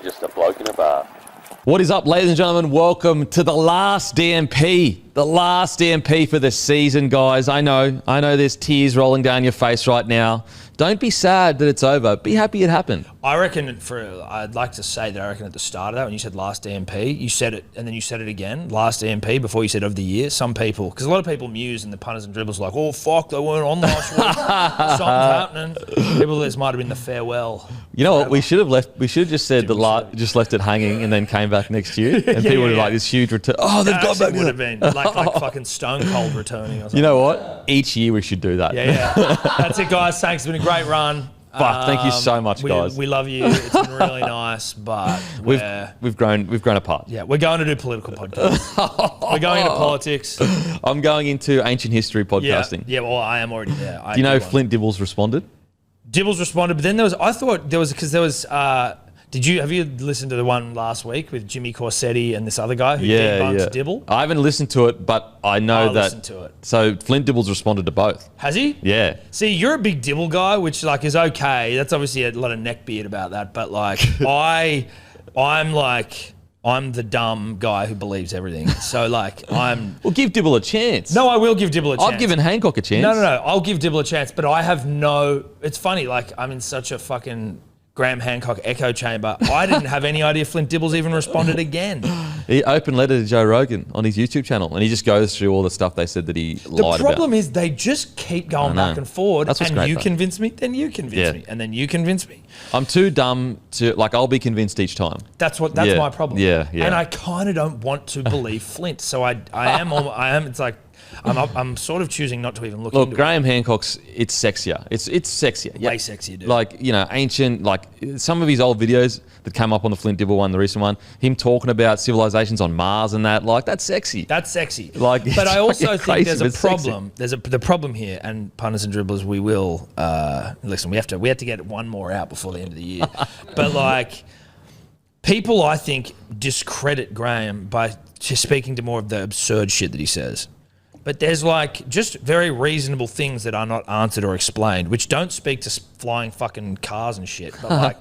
just a bloke in a bar. What is up, ladies and gentlemen? Welcome to the last DMP. The last DMP for the season, guys. I know there's tears rolling down your face right now. Don't be sad that it's over. Be happy it happened. I reckon I'd like to say that I reckon at the start of that, when you said last DMP, you said it and then you said it again, last DMP, before you said of the year. Some people, because a lot of people muse and the punters and dribblers are like, oh, fuck, they weren't on last week. Something's happening. People, this might have been the farewell. You know what? We should have just said just left it hanging and then came back next year. And people would have like this huge return. Oh, they've got back. Would have been like fucking Stone Cold returning or something. You know what? Each year we should do that. Yeah. That's it, guys. Thanks. It's been a great run. Fuck, thank you so much, guys. We love you. It's been really nice, but we've grown apart. Yeah, we're going to do political podcasts. We're going into politics. I'm going into ancient history podcasting. Yeah, well, I am already there. Do you know Flint Dibbles responded? Dibbles responded, but then have you listened to the one last week with Jimmy Corsetti and this other guy who debunked Dibble? I haven't listened to it, but I know that. Listened to it. So Flint Dibbles responded to both. Has he? Yeah. See, you're a big Dibble guy, which like is okay. That's obviously a lot of neckbeard about that, but like I'm the dumb guy who believes everything. So like Well, give Dibble a chance. No, I will give Dibble a chance. I've given Hancock a chance. No. I'll give Dibble a chance, but I have it's funny, like I'm in such a fucking Graham Hancock echo chamber. I didn't have any idea Flint Dibbles even responded again. He open letter to Joe Rogan on his YouTube channel, and he just goes through all the stuff they said that he lied about. The problem is they just keep going back and forward, and you convince me, then you convince me, and then you convince me. I'm too dumb to, like, I'll be convinced each time. That's my problem. Yeah. And I kind of don't want to believe Flint, so I am, it's like, I'm sort of choosing not to even look into Graham Hancock's, it's sexier. It's sexier. Way sexier, dude. Like, ancient, like some of his old videos that came up on the Flint Dibble one, the recent one, him talking about civilizations on Mars and that, like, that's sexy. That's sexy. Like, but I also think there's a problem. Sexy. The problem here, and punters and dribblers, we will, listen, we have to get one more out before the end of the year. But like, people, I think, discredit Graham by just speaking to more of the absurd shit that he says. But there's like just very reasonable things that are not answered or explained, which don't speak to flying fucking cars and shit. But like,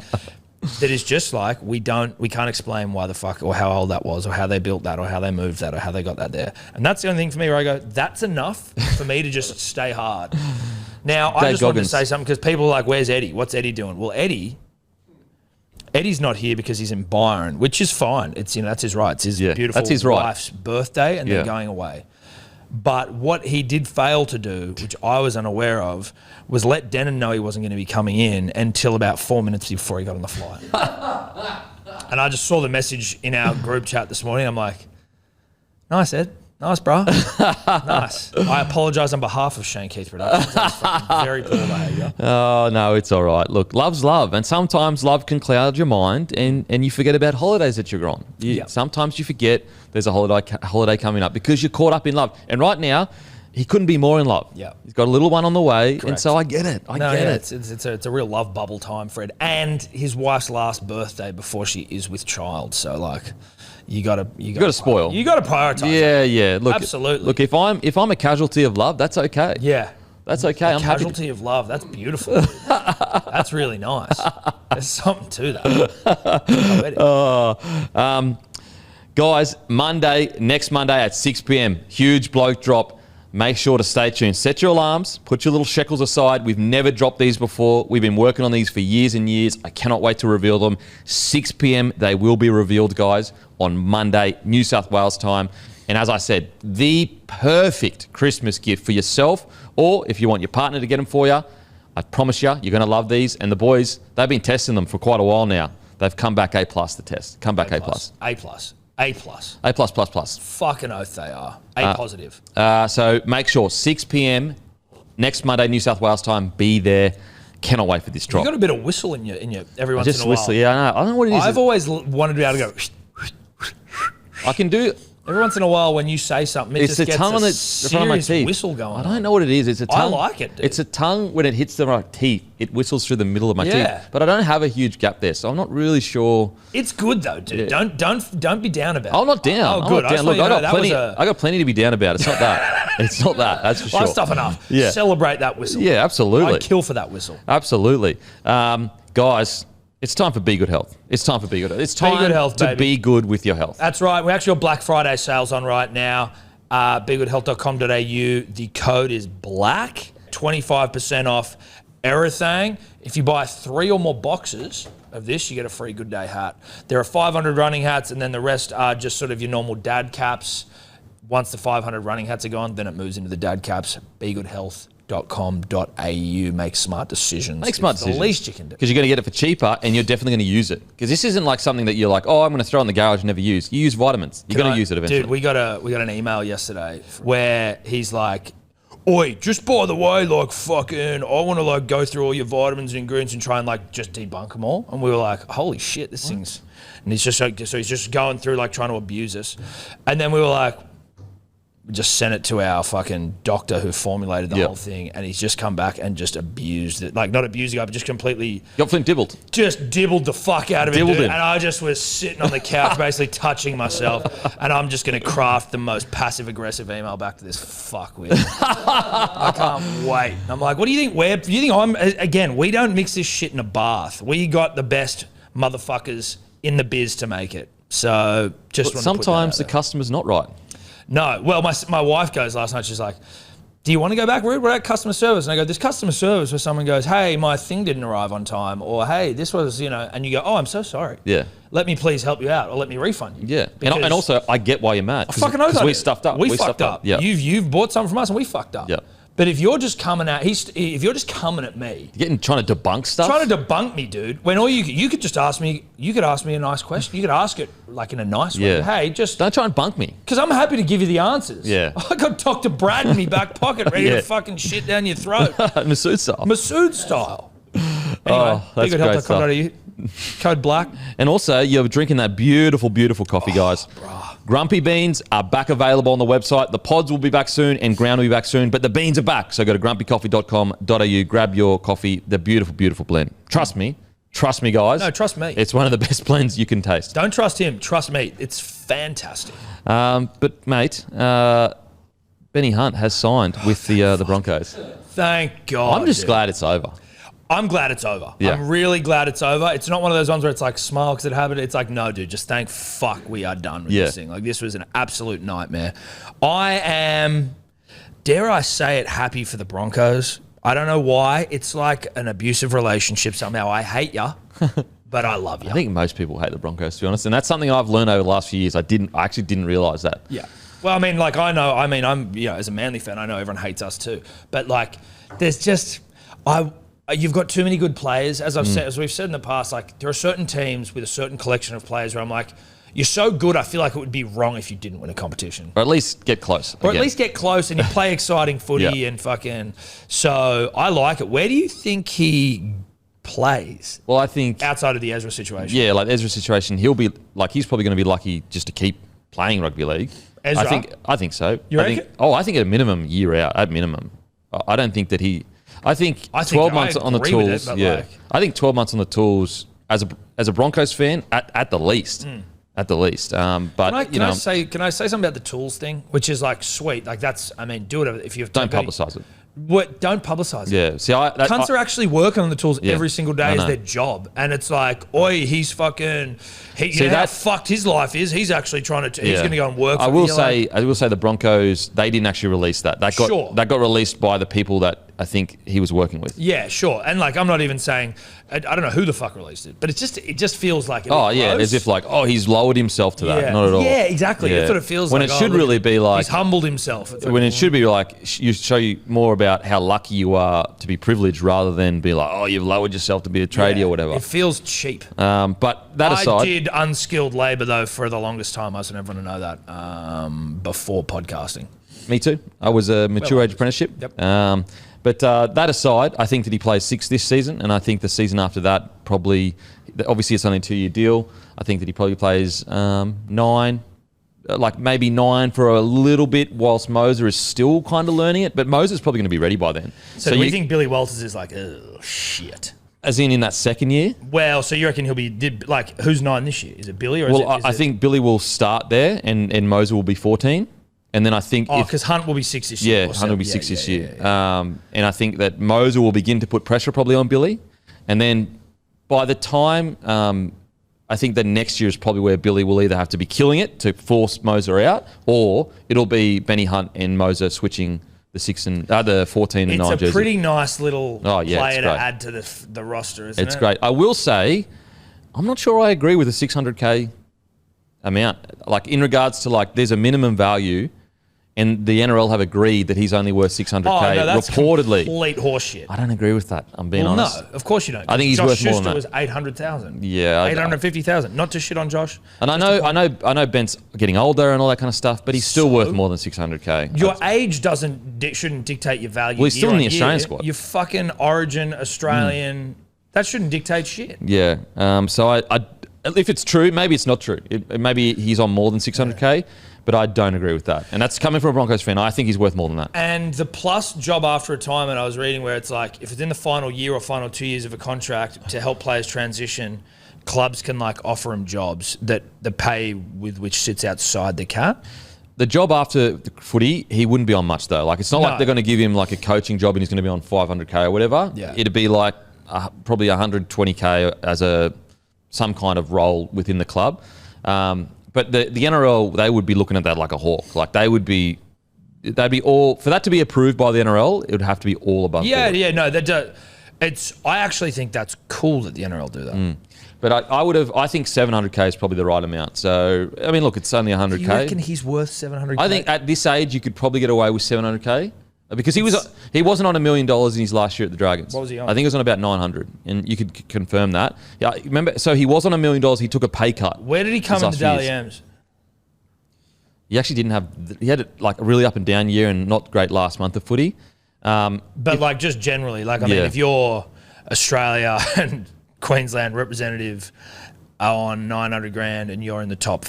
that is just like, we can't explain why the fuck or how old that was or how they built that or how they moved that or how they got that there. And that's the only thing for me where I go, that's enough for me to just stay hard. Now, I just wanted to say something because people are like, where's Eddy? What's Eddy doing? Well, Eddy's not here because he's in Byron, which is fine. It's, that's his right. It's his beautiful wife's birthday and they're going away. But what he did fail to do, which I was unaware of, was let Denon know he wasn't going to be coming in until about 4 minutes before he got on the flight. And I just saw the message in our group chat this morning. I'm like, nice, Ed. Nice, bro. Nice. I apologise on behalf of Shane Keith Productions. That was fucking very poor behaviour. Oh, no, it's all right. Look, love's love. And sometimes love can cloud your mind and you forget about holidays that you're on. Sometimes you forget there's a holiday coming up because you're caught up in love. And right now, he couldn't be more in love. Yeah. He's got a little one on the way. Correct. And so I get it. I get it. It's a real love bubble time, Fred. And his wife's last birthday before she is with child. So, like... You got to spoil. You got to prioritize. Yeah. Look, absolutely. Look, if I'm a casualty of love, that's okay. Yeah, that's okay. I'm casualty of love. That's beautiful. That's really nice. There's something to that. Guys, next Monday at 6 p.m. Huge bloke drop. Make sure to stay tuned. Set your alarms. Put your little shekels aside. We've never dropped these before. We've been working on these for years and years. I cannot wait to reveal them. 6 p.m. They will be revealed, guys, on Monday, New South Wales time. And as I said, the perfect Christmas gift for yourself, or if you want your partner to get them for you, I promise you're going to love these. And the boys, they've been testing them for quite a while now. They've come back A+ the test. Come back A+. A+. A+++. Fucking oath they are. A positive. So make sure 6 p.m. next Monday, New South Wales time. Be there. Cannot wait for this drop. You got a bit of whistle in your every once in a while. Just whistle. Yeah, I know. I don't know what it is. I've always wanted to be able to go. I can do. Every once in a while, when you say something, it it's just the tongue on a the front of my serious teeth. whistle going on. I don't know what it is. It's a tongue. I like it, dude. It's a tongue when it hits the right teeth. It whistles through the middle of my teeth. But I don't have a huge gap there, so I'm not really sure. It's good though, dude. Yeah. Don't be down about it. I'm not down. Oh, good. I'm not down. Look, I got plenty to be down about. It's not that. It's not that. That's for sure. Life's tough enough. Yeah. Celebrate that whistle. Yeah, absolutely. I'd kill for that whistle. Absolutely. Guys, It's time for Be Good Health. It's time for Be Good Health. It's time Good Health, to baby. be good with your health. That's right. We actually got Black Friday sales on right now. BeGoodHealth.com.au. The code is BLACK. 25% off everything. If you buy 3 or more boxes of this, you get a free Good Day hat. There are 500 running hats, and then the rest are just sort of your normal dad caps. Once the 500 running hats are gone, then it moves into the dad caps. BeGoodHealth.com.au. Make smart decisions. Make smart decisions. The least you can do. Because you're going to get it for cheaper, and you're definitely going to use it. Because this isn't like something that you're like, oh, I'm going to throw in the garage and never use. You use vitamins. You're going to use it eventually. Dude, we got an email yesterday where he's like, oi, just by the way, like fucking, I want to like go through all your vitamins and ingredients and try and like just debunk them all. And we were like, holy shit, this thing's, and he's just like, so he's just going through like trying to abuse us. And then we were like, we just sent it to our fucking doctor who formulated the whole thing, and he's just come back and just abused it. Like, not abused the guy, but just completely... Got Flint dibbled. Just dibbled the fuck out of him, Dibbled dude. him. And I just was sitting on the couch basically touching myself, and I'm just going to craft the most passive-aggressive email back to this fuckwit. I can't wait. I'm like, what do you think? Do you think I'm... Again, we don't mix this shit in a bath. We got the best motherfuckers in the biz to make it. So, just want to put that out Sometimes the there. customer's not right. No. Well, my wife goes last night, she's like, do you want to go back? We're at customer service. And I go, this customer service where someone goes, hey, my thing didn't arrive on time. Or, hey, this was, and you go, oh, I'm so sorry. Yeah. Let me please help you out or let me refund you. Yeah. And also, I get why you're mad. I fucking know that. Because we stuffed up. We fucked up. Yeah. You've bought something from us and we fucked up. Yeah. But if you're just coming at, if you're just coming at me, Trying to debunk stuff? trying to debunk me, dude, when all you could just ask me, you could ask me a nice question. You could ask it like in a nice way. Yeah. Hey, just... Don't try and bunk me. Because I'm happy to give you the answers. Yeah. I got Dr. Brad in my back pocket ready to fucking shit down your throat. Masood style. Masood style. Anyway, that's great stuff. Code BLACK. And also, you're drinking that beautiful, beautiful coffee, guys. Grumpy beans are back available on the website. The pods will be back soon and ground will be back soon, but the beans are back. So go to grumpycoffee.com.au, grab your coffee, the beautiful, beautiful blend. Trust me, guys. No, trust me. It's one of the best blends you can taste. Don't trust him. Trust me. It's fantastic. But, mate, Benny Hunt has signed with the Broncos. Thank God. I'm just dude. glad it's over. I'm glad it's over. Yeah. I'm really glad it's over. It's not one of those ones where it's like smile because it happened. It's like, no, dude, just thank fuck we are done with this thing. Like, this was an absolute nightmare. I am, dare I say it, happy for the Broncos. I don't know why. It's like an abusive relationship somehow. I hate ya, but I love ya. I think most people hate the Broncos, to be honest. And that's something I've learned over the last few years. I actually didn't realise that. Yeah. Well, I mean, like, I'm, as a Manly fan, I know everyone hates us too. But, like, there's just, you've got too many good players. As we've said in the past, like, there are certain teams with a certain collection of players where I'm like, you're so good, I feel like it would be wrong if you didn't win a competition. Or at least get close. Or at least get close and you play exciting footy and fucking... So, I like it. Where do you think he plays? Well, I think... Outside of the Ezra situation. Yeah, like Ezra's situation, he'll be... Like, he's probably going to be lucky just to keep playing rugby league. Ezra? I think so. You reckon? I think at a minimum, year out, at minimum. I don't think that he... I think 12 months on the tools... I think 12 months on the tools, as a Broncos fan, at the least... At the least, but can I say something about the tools thing, which is like sweet, like that's, I mean, do it if you have. Don't publicise it. What? Don't publicise it. Yeah. See, cunts are actually working on the tools every single day I as know. their job, and it's like, oi, he's fucking. You know how fucked his life is. He's actually trying to. He's going to go and work. I will say the Broncos, they didn't actually release that. That got released by the people that I think he was working with. Yeah, sure. And like, I'm not even saying, I don't know who the fuck released it, but it just feels like. As if like, he's lowered himself to that. Yeah. Not at all. Yeah, exactly. That's what it feels when like. When it should really be like he's humbled himself. When it should be like you show you more about how lucky you are to be privileged, rather than be like, oh, you've lowered yourself to be a tradie or whatever. It feels cheap. But that aside, I did unskilled labour though for the longest time. I just want everyone to know that before podcasting. Me too. I was a mature age apprenticeship. Yep. But that aside, I think that he plays 6 this season, and I think the season after that probably, obviously it's only a 2-year deal. I think that he probably plays 9, like maybe 9 for a little bit, whilst Moser is still kind of learning it. But Moser's probably going to be ready by then. So do you think Billy Walters is like, oh shit? As in that second year? Well, so you reckon he'll be like who's 9 this year? Is it Billy or is it? I think Billy will start there, and Moser will be 14. And then I think... because Hunt will be 6 this year. Yeah, Hunt will be 6 this year. And I think that Moser will begin to put pressure probably on Billy. And then by the time I think the next year is probably where Billy will either have to be killing it to force Moser out, or it'll be Benny Hunt and Moser switching the 14 and 9 It's a jersey. pretty nice little player to great. add to the roster, isn't it? It's great. I will say, I'm not sure I agree with the 600K amount. Like in regards to like, there's a minimum value, and the NRL have agreed that he's only worth 600K. Oh, no, that's reportedly. complete horseshit. I don't agree with that. I'm being honest. No, of course you don't. I think he's Josh worth more Schuster than that. was 800,000. Yeah, 850,000. Not to shit on Josh. And I know Ben's getting older and all that kind of stuff, but he's still worth more than 600K. Your age shouldn't dictate your value. Well, he's still year in the on Australian year. squad. Your fucking Origin Australian. That shouldn't dictate shit. Yeah. So I if it's true, maybe it's not true. Maybe he's on more than 600K, but I don't agree with that. And that's coming from a Broncos fan. I think he's worth more than that. And the plus job after retirement, I was reading where it's like, if it's in the final year or final 2 years of a contract to help players transition, clubs can like offer him jobs that the pay with which sits outside the cap. The job after the footy, he wouldn't be on much though. Like it's not like they're going to give him like a coaching job and he's going to be on 500K or whatever. Yeah. It'd be like probably 120K as some kind of role within the club. But the NRL, they would be looking at that like a hawk. Like they'd be all, for that to be approved by the NRL, it would have to be all above board. I actually think that's cool that the NRL do that. But I think 700K is probably the right amount. So, I mean, look, it's only 100K. Do you reckon he's worth 700K? I think at this age, you could probably get away with 700K. Because he wasn't on $1 million in his last year at the Dragons. What was he on? I think it was on about 900, and you could confirm that. Yeah, remember? So he was on $1 million. He took a pay cut. Where did he come in the Dally M's? He actually didn't have. He had like a really up and down year and not great last month of footy. But like just generally, like I mean, if you're Australia and Queensland representative are on 900 grand and you're in the top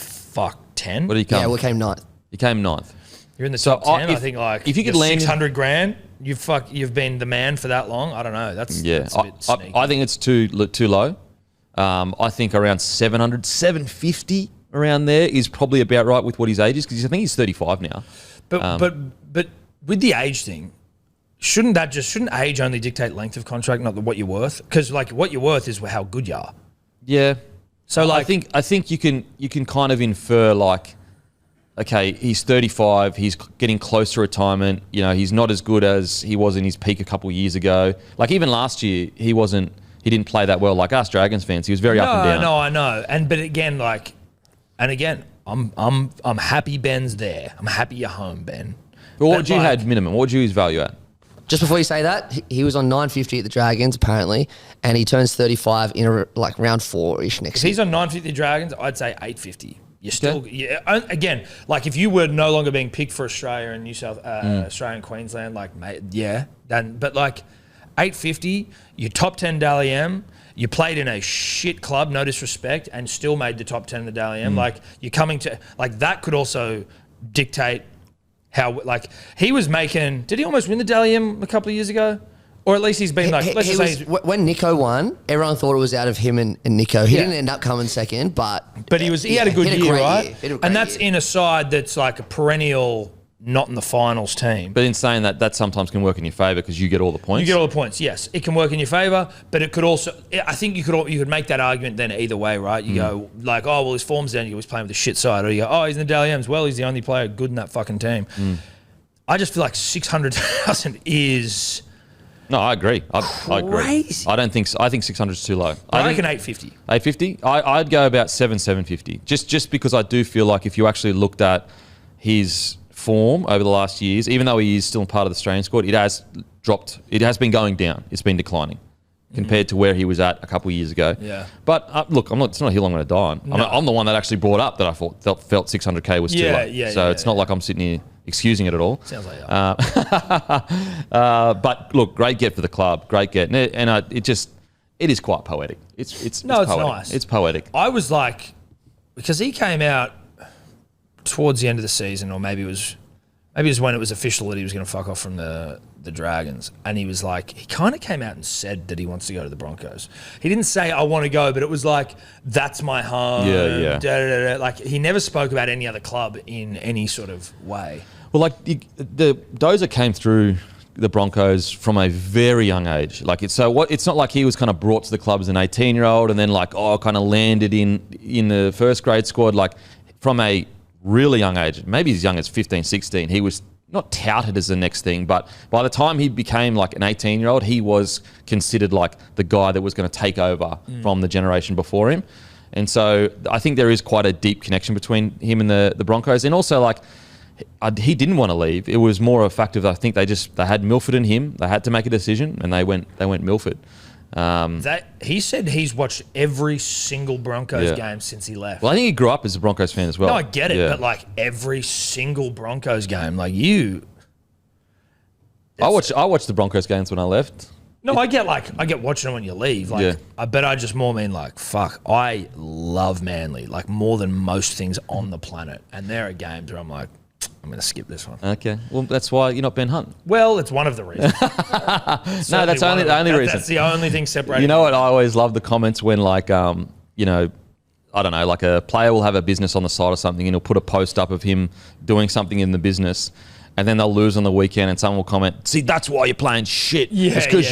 10. What did he come? Yeah, we came ninth. He came ninth. You're in the top 10. I think like if you could land 600 grand, you've been the man for that long. I don't know. That's a bit sneaky. I think it's too low. I think around 700, 750 around there is probably about right with what his age is, because I think he's 35 now. But with the age thing, shouldn't age only dictate length of contract, not what you're worth? Because like what you're worth is how good you are. Yeah. So like I think you can kind of infer like, okay, he's 35, he's getting close to retirement. You know, he's not as good as he was in his peak a couple of years ago. Like even last year, he didn't play that well. Like us Dragons fans, he was very up and down. No, I know. But again, I'm happy Ben's there. I'm happy you're home, Ben. But what would you had minimum? What would you his value at? Just before you say that, he was on 950 at the Dragons apparently, and he turns 35 in like round 4-ish next If year. he's on 950 Dragons, I'd say 850. You're still, again, like if you were no longer being picked for Australia and Australia and Queensland, like, mate, but like 850, you're top 10 Dally M, you played in a shit club, no disrespect, and still made the top 10 in the Dally M. Like you're coming to, like that could also dictate how, like he was making, did he almost win the Dally M a couple of years ago? Or at least he's been like, let's just say... When Nico won, everyone thought it was out of him and Nico. He didn't end up coming second, but he had a good year, right? And that's year. in a side that's like a perennial not in the finals team. But in saying that sometimes can work in your favour because you get all the points. You get all the points, yes. It can work in your favour, but it could also... I think you could make that argument then either way, right? You go like, oh, well, his form's down. He was playing with the shit side. Or you go, oh, he's in the Dally M's. Well, he's the only player good in that fucking team. I just feel like 600,000 is... No, I agree. I agree. Crazy. I don't think so. I think 600 is too low. I reckon 850. 850? I'd go about 750. Just because I do feel like if you actually looked at his form over the last years, even though he is still part of the Australian squad, it has dropped. It has been going down. It's been declining compared to where he was at a couple of years ago. Yeah. But look, it's not a hill I'm going to die on. No. I'm the one that actually brought up that I felt 600K was too low. It's not like I'm sitting here excusing it at all. Sounds like but look, great get for the club, great get, and it is quite poetic. It's poetic. Nice. It's poetic. I was like, because he came out towards the end of the season, or maybe it was when it was official that he was going to fuck off from the Dragons, and he was like, he kind of came out and said that he wants to go to the Broncos. He didn't say I want to go, but it was like, that's my home. Yeah. Like he never spoke about any other club in any sort of way. Well, like the Dozer came through the Broncos from a very young age. Like it's not like he was kind of brought to the club as an 18-year-old and then kind of landed in the first grade squad. Like from a really young age, maybe as young as 15, 16, he was not touted as the next thing, but by the time he became like an 18-year-old, he was considered like the guy that was going to take over from the generation before him. And so I think there is quite a deep connection between him and the Broncos. And also like he didn't want to leave. It was more a fact of I think they had Milford and him. They had to make a decision and they went Milford. He said he's watched every single Broncos game since he left. Well, I think he grew up as a Broncos fan as well. No, I get it, but like every single Broncos game, like you. I watched the Broncos games when I left. No, I get watching them when you leave. Like, I bet I just more mean like, fuck, I love Manly like more than most things on the planet, and there are games where I'm like, I'm going to skip this one. Okay. Well, that's why you're not Ben Hunt. Well, it's one of the reasons. No, that's the only reason. That's the only thing separating. You know what? I always love the comments when like, I don't know, like a player will have a business on the side or something and he'll put a post up of him doing something in the business and then they'll lose on the weekend and someone will comment, see, that's why you're playing shit. Yeah, it's because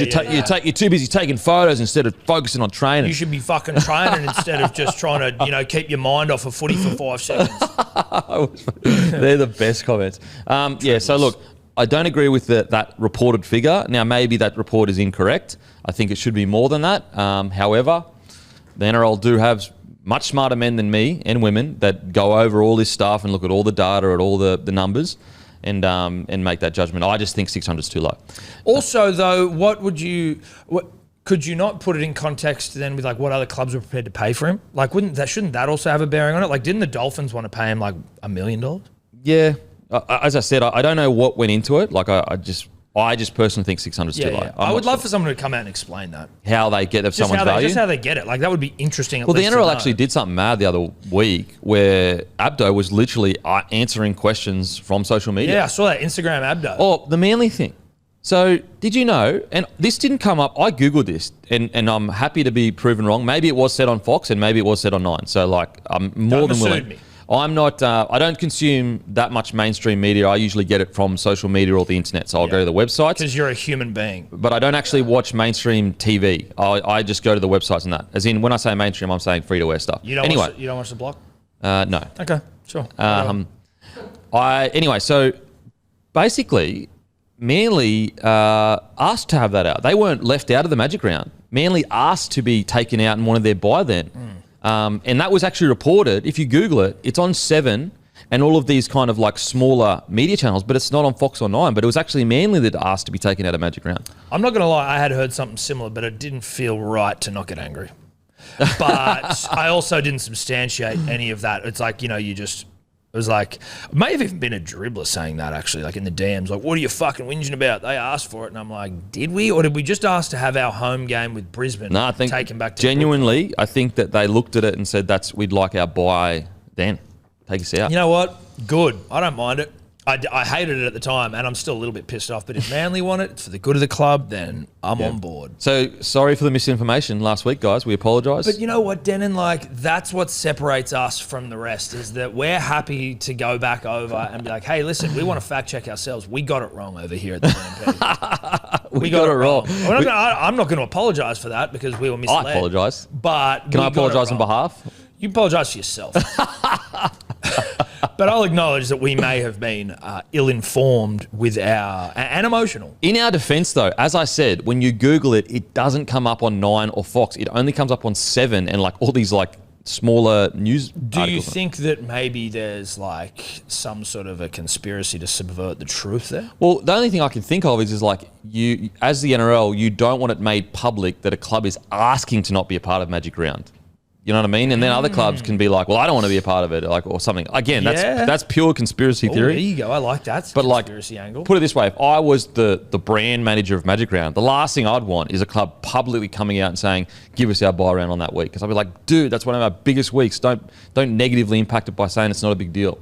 you're too busy taking photos instead of focusing on training. You should be fucking training instead of just trying to, keep your mind off of footy for 5 seconds. They're the best comments. So look, I don't agree with that reported figure. Now, maybe that report is incorrect. I think it should be more than that. However, the NRL do have much smarter men than me and women that go over all this stuff and look at all the data, at all the numbers, and make that judgment. I just think 600 is too low. Also, though, could you not put it in context then with like what other clubs were prepared to pay for him? Like, shouldn't that also have a bearing on it? Like, didn't the Dolphins want to pay him like $1 million? Yeah. As I said, I don't know what went into it. Like, I just personally think 600 is too low. I would love for someone to come out and explain that. How they get someone's value. Just how they get it. Like, that would be interesting. Well, the NRL actually did something mad the other week where Abdo was literally answering questions from social media. Yeah, I saw that Instagram Abdo. Oh, the Manly thing. So did you know, and this didn't come up, I Googled this and I'm happy to be proven wrong. Maybe it was said on Fox and maybe it was said on Nine. So like, I'm more than willing. Me. I'm not, I don't consume that much mainstream media. I usually get it from social media or the internet. So I'll go to the websites. Because you're a human being. But I don't actually watch mainstream TV. I just go to the websites and that. As in, when I say mainstream, I'm saying free-to-air stuff. You don't watch The Block? No. Okay, sure. So basically, Manly asked to have that out. They weren't left out of the Magic Round. Manly asked to be taken out and wanted their buy then. And that was actually reported. If you Google it, it's on 7 and all of these kind of like smaller media channels, but it's not on Fox or 9. But it was actually Manly that asked to be taken out of Magic Round. I'm not going to lie, I had heard something similar, but it didn't feel right to not get angry. But I also didn't substantiate any of that. It's like, it was like, it may have even been a dribbler saying that actually, like in the DMs, like, what are you fucking whinging about? They asked for it. And I'm like, did we? Or did we just ask to have our home game with Brisbane I think taken back to genuinely, Brooklyn? I think that they looked at it and said, we'd like our buy then. Take us out. You know what? Good. I don't mind it. I hated it at the time, and I'm still a little bit pissed off. But if Manly want it, it's for the good of the club, then I'm on board. So sorry for the misinformation last week, guys. We apologise. But you know what, Denon? Like, that's what separates us from the rest, is that we're happy to go back over and be like, hey, listen, we want to fact check ourselves. We got it wrong over here at the DMP. we got it wrong. I'm not going to apologise for that because we were misled. I apologise. But can I apologise on behalf? You apologise for yourself. But I'll acknowledge that we may have been ill-informed with and emotional. In our defence, though, as I said, when you Google it, it doesn't come up on 9 or Fox. It only comes up on 7 and like all these like smaller news Do articles. you think that maybe there's like some sort of a conspiracy to subvert the truth there? Well, the only thing I can think of is like you, as the NRL, you don't want it made public that a club is asking to not be a part of Magic Round. You know what I mean? And then other clubs can be like, well, I don't want to be a part of it, like, or something. Again, that's pure conspiracy theory. There you go. I like that. But conspiracy like, angle. Put it this way: if I was the brand manager of Magic Round, the last thing I'd want is a club publicly coming out and saying, "Give us our buy round on that week," because I'd be like, "Dude, that's one of our biggest weeks. Don't negatively impact it by saying it's not a big deal."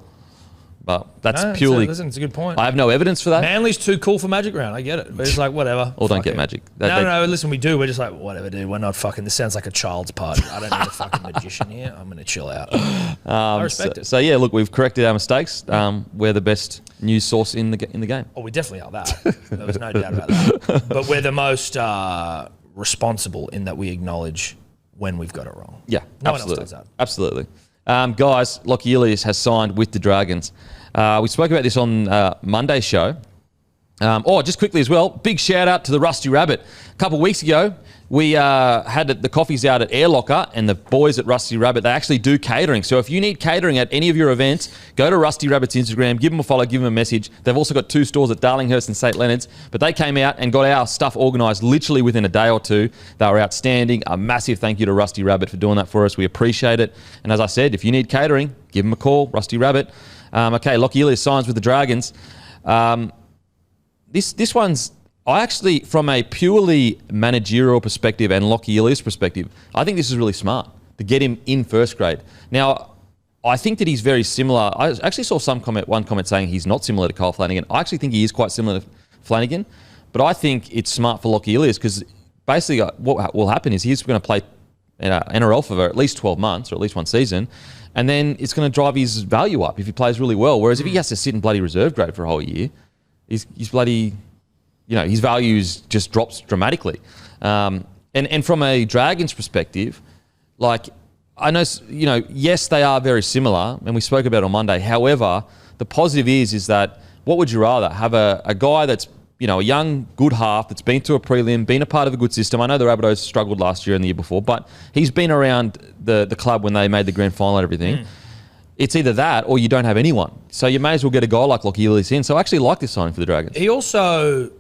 But that's No, purely. Listen, it's a good point. I have no evidence for that. Manly's too cool for Magic Round. I get it. But it's like, whatever. Or don't Fuck get it. Magic. No, listen, we do. We're just like, whatever, dude. We're not fucking. This sounds like a child's party. I don't need a fucking magician here. I'm going to chill out. I respect it. So yeah, look, we've corrected our mistakes. We're the best news source in the game. Oh, we definitely are that. There's no doubt about that. But we're the most responsible in that we acknowledge when we've got it wrong. Yeah, No absolutely. one else does that. Absolutely. Guys, Lachlan Ilias has signed with the Dragons. We spoke about this on Monday's show. Just quickly as well, big shout out to the Rusty Rabbit. A couple of weeks ago, we had the coffees out at Air Locker, and the boys at Rusty Rabbit, they actually do catering. So if you need catering at any of your events, go to Rusty Rabbit's Instagram, give them a follow, give them a message. They've also got 2 stores at Darlinghurst and St. Leonard's, but they came out and got our stuff organised literally within a day or two. They were outstanding. A massive thank you to Rusty Rabbit for doing that for us. We appreciate it. And as I said, if you need catering, give them a call, Rusty Rabbit. Lachlan Ilias signs with the Dragons. This one's, I actually, from a purely managerial perspective and Lachlan Ilias perspective, I think this is really smart to get him in first grade. Now, I think that he's very similar. I actually saw one comment saying he's not similar to Kyle Flanagan. I actually think he is quite similar to Flanagan, but I think it's smart for Lachlan Ilias because basically what will happen is he's going to play NRL for at least 12 months or at least one season, and then it's going to drive his value up if he plays really well. Whereas if he has to sit in bloody reserve grade for a whole year, he's bloody, his values just drops dramatically. And from a Dragons perspective, like, I know, yes, they are very similar, and we spoke about it on Monday. However, the positive is that what would you rather? Have a guy that's, a young, good half that's been to a prelim, been a part of a good system. I know the Rabbitohs struggled last year and the year before, but he's been around the club when they made the grand final and everything. It's either that or you don't have anyone. So you may as well get a guy like Lachlan Ilias in. So I actually like this signing for the Dragons. He also,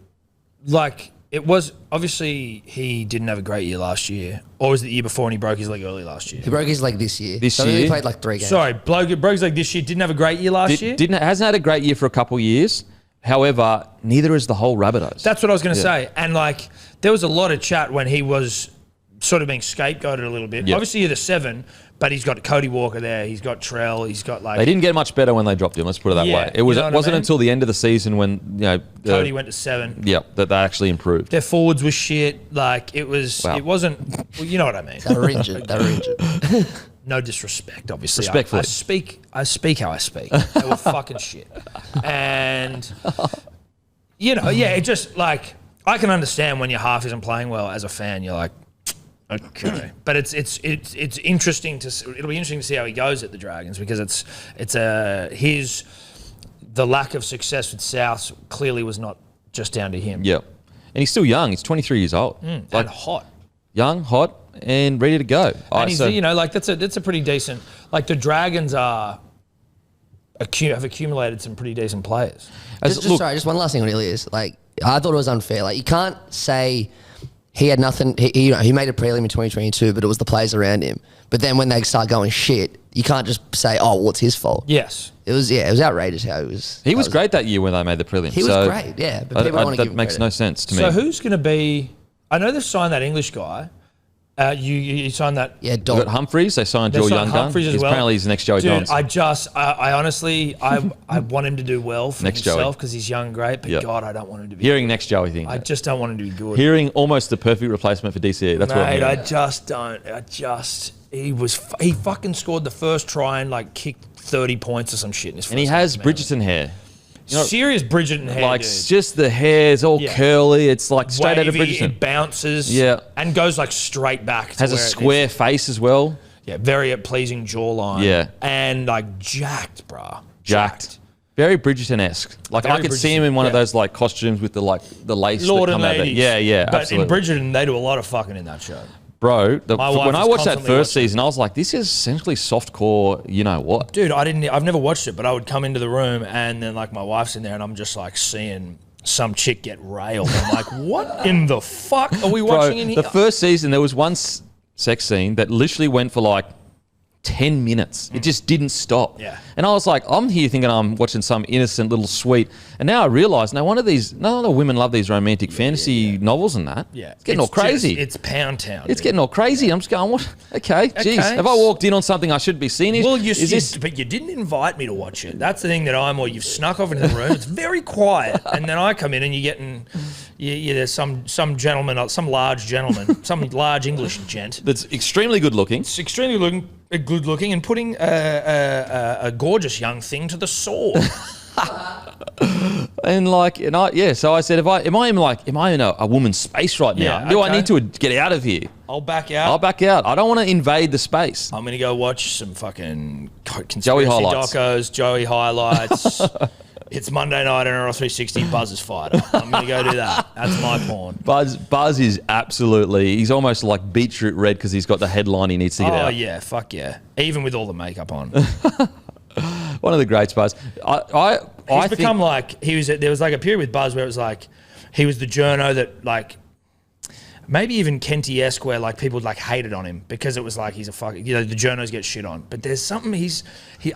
it was, obviously, he didn't have a great year last year. Or was it the year before and he broke his leg early last year? He broke his leg this year. This year? He played like 3 games. Sorry, broke his leg this year, didn't have a great year last year? Hasn't had a great year for a couple of years. However, neither is the whole Rabbitohs. That's what I was going to say. And, there was a lot of chat when he was sort of being scapegoated a little bit. Yep. Obviously, you're the 7, but he's got Cody Walker there. He's got Trell. He's got, They didn't get much better when they dropped him, let's put it that way. It wasn't until the end of the season when, Cody went to 7. Yeah, that they actually improved. Their forwards was shit. It wasn't, well, you know what I mean. They were injured. No disrespect, obviously. Respectfully. I speak how I speak. They were fucking shit. And, it just, I can understand when your half isn't playing well as a fan. You're like, okay. But it's interesting it'll be interesting to see how he goes at the Dragons because the lack of success with South clearly was not just down to him. Yeah. And he's still young. He's 23 years old. And hot. Young, hot, and ready to go. And he's, that's a pretty decent. The Dragons have accumulated some pretty decent players. Just one last thing on Ilias. I thought it was unfair. You can't say he had nothing. He made a prelim in 2022, but it was the players around him. But then when they start going shit, you can't just say, "Oh, well, it's his fault." Yes, it was outrageous how he was. He was great that year when they made the prelim. He was great, yeah. But people don't want to give him makes credit. no sense to me. So who's going to be? I know they've signed that English guy. You signed that. Yeah, We've got Humphreys. They signed Joel Younggun. Humphreys as well. Apparently he's the next Joey Dude, Dons. I honestly want him to do well for Next himself because he's young and great. But God, I don't want him to be. Hearing next Joey thing. I just don't want him to be good. Hearing almost the perfect replacement for DCE. That's what I'm Mate, hearing. I just don't. He fucking scored the first try and kicked 30 points or some shit in his first And he has game, man. Bridgerton hair. Serious Bridgerton hair, dude. Just the hair's all curly. It's straight out of Wavy, Bridgerton. it bounces. Yeah. And goes straight back. To Has a where it square is. face as well. Yeah, very pleasing jawline. Yeah. And jacked, bruh. Jacked. Very Bridgerton-esque. I Very could see him in one of those costumes with the lace Lord that and come out of it. ladies. Yeah, But absolutely. in Bridgerton, they do a lot of fucking in that show. Bro, My wife when I is watched that constantly first watching. season, I was like, this is essentially softcore, you know what? Dude, I've never watched it, but I would come into the room and then my wife's in there and I'm just seeing some chick get railed. I'm like, what in the fuck are we watching in here? The first season, there was one sex scene that literally went for 10 minutes. It just didn't stop. Yeah. And I was like, I'm here thinking I'm watching some innocent little sweet. And now I realise, no wonder women love these romantic fantasy novels and that. Yeah. It's getting all crazy. It's Pound Town. It's getting all crazy. I'm just going, what? Okay, jeez. Have I walked in on something I shouldn't be seeing? Well, but you didn't invite me to watch it. That's the thing you've snuck off into the room. It's very quiet. And then I come in and you're getting, there's some gentleman, some large gentleman, some large English gent. That's extremely good looking. It's extremely good looking and putting a gorgeous young thing to the sword. So I said, am I in a woman's space right now? Yeah, Do I okay. need to get out of here? I'll back out. I don't want to invade the space. I'm going to go watch some fucking conspiracy Joey highlights. docos, Joey highlights. It's Monday night on NRL 360, Buzz is fired up. I'm going to go do that. That's my porn. Buzz is he's almost like beetroot red because he's got the headline he needs to get out. Oh, yeah, fuck yeah. Even with all the makeup on. One of the greats, Buzz. He's become like, there was like a period with Buzz where it was like, he was the journo that like, maybe even Kenty-esque where like people like hated on him because it was like he's a fucking, the journos get shit on. But there's something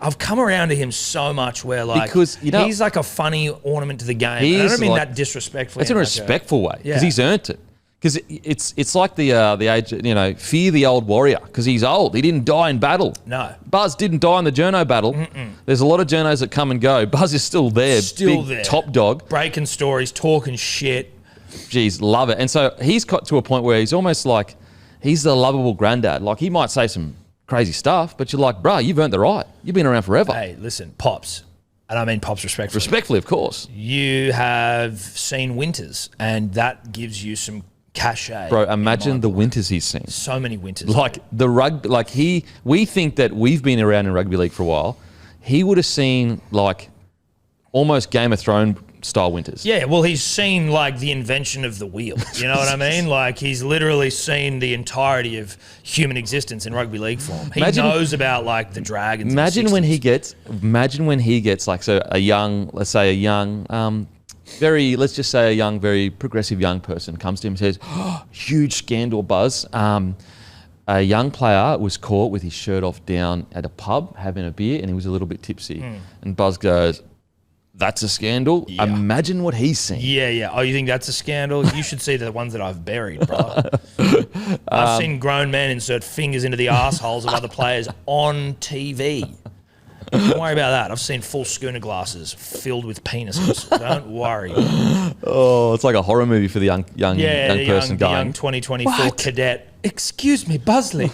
I've come around to him so much where like, because, he's like a funny ornament to the game. And I don't mean that disrespectfully. It's in a respectful way because Yeah. he's earned it. Because it's like the age, fear the old warrior because he's old. He didn't die in battle. No. Buzz didn't die in the journo battle. There's a lot of journos that come and go. Buzz is still there. Big there. Top dog. Breaking stories, talking shit. Jeez, love it. And so he's got to a point where he's almost like he's the lovable granddad. Like he might say some crazy stuff, but you're like, bruh, you've earned the right. You've been around forever. Hey, listen, Pops. And I mean Pops respectfully. Respectfully, of course. You have seen Winters, and that gives you some cachet. Bro, imagine the winters he's seen. So many winters. Like the rugby, we think that we've been around in rugby league for a while. He would have seen like almost Game of Thrones style winters. Yeah, well, he's seen like the invention of the wheel. You know what I mean? Like he's literally seen the entirety of human existence in rugby league form. He knows about like the dragons. Imagine when he gets like a young, very progressive young person comes to him and says, oh, huge scandal, Buzz. A young player was caught with his shirt off down at a pub having a beer and he was a little bit tipsy. And Buzz goes, that's a scandal? Yeah. Imagine what he's seen. Yeah. Oh, you think that's a scandal? You should see the ones that I've buried, bro. I've seen grown men insert fingers into the assholes of other players on TV. Don't worry about that. I've seen full schooner glasses filled with penises. Don't worry. Oh, it's like a horror movie for the young person going. The young 2024 cadet. Excuse me, Buzzley.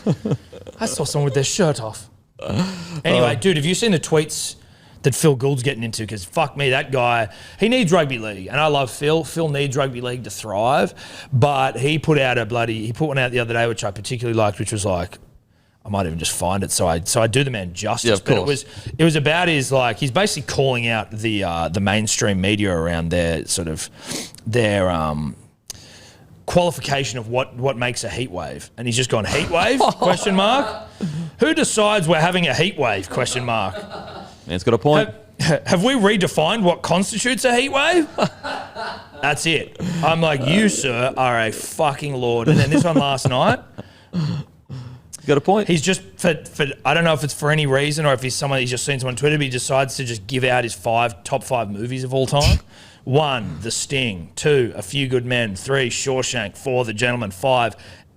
I saw someone with their shirt off. Anyway, dude, have you seen the tweets that Phil Gould's getting into? Because fuck me, that guy, he needs rugby league. And I love Phil. Phil needs rugby league to thrive. But he put one out the other day, which I particularly liked, which was like, I might even just find it so I do the man justice. Yeah, of course. But it was about his like he's basically calling out the mainstream media around their qualification of what makes a heat wave, and he's just gone heat wave ? Question mark. Who decides we're having a heat wave ? Question mark. Man's got a point. Have we redefined what constitutes a heat wave? That's it. I'm like, you sir are a fucking lord. And then this one last night. Got a point. He's just for I don't know if it's for any reason or if he's just seen someone on Twitter, but he decides to just give out his top five movies of all time. 1, The Sting. 2, A Few Good Men. 3, Shawshank. 4, The Gentleman. 5,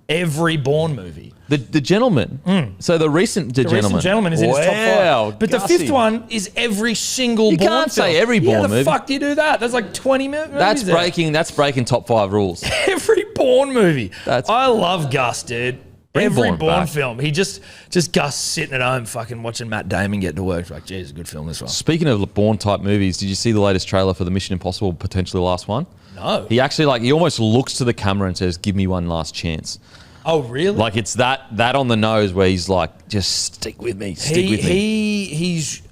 every Bourne movie. The Gentleman. So the recent Gentleman. Recent Gentleman is in his top 5. But Gussie. the 5th one is every single Bourne film. You can't say every Bourne movie. How the fuck do you do that? That's like 20 movies. That's breaking top 5 rules. Every Bourne movie. I love Gus, dude. Every Bourne film. He just Gus sitting at home fucking watching Matt Damon get to work. Like, geez, a good film, this one. Speaking of Bourne type movies, did you see the latest trailer for the Mission Impossible, potentially the last one? No. He actually he almost looks to the camera and says, give me one last chance. Oh, really? Like it's that on the nose where he's like, just stick with me, with me. He's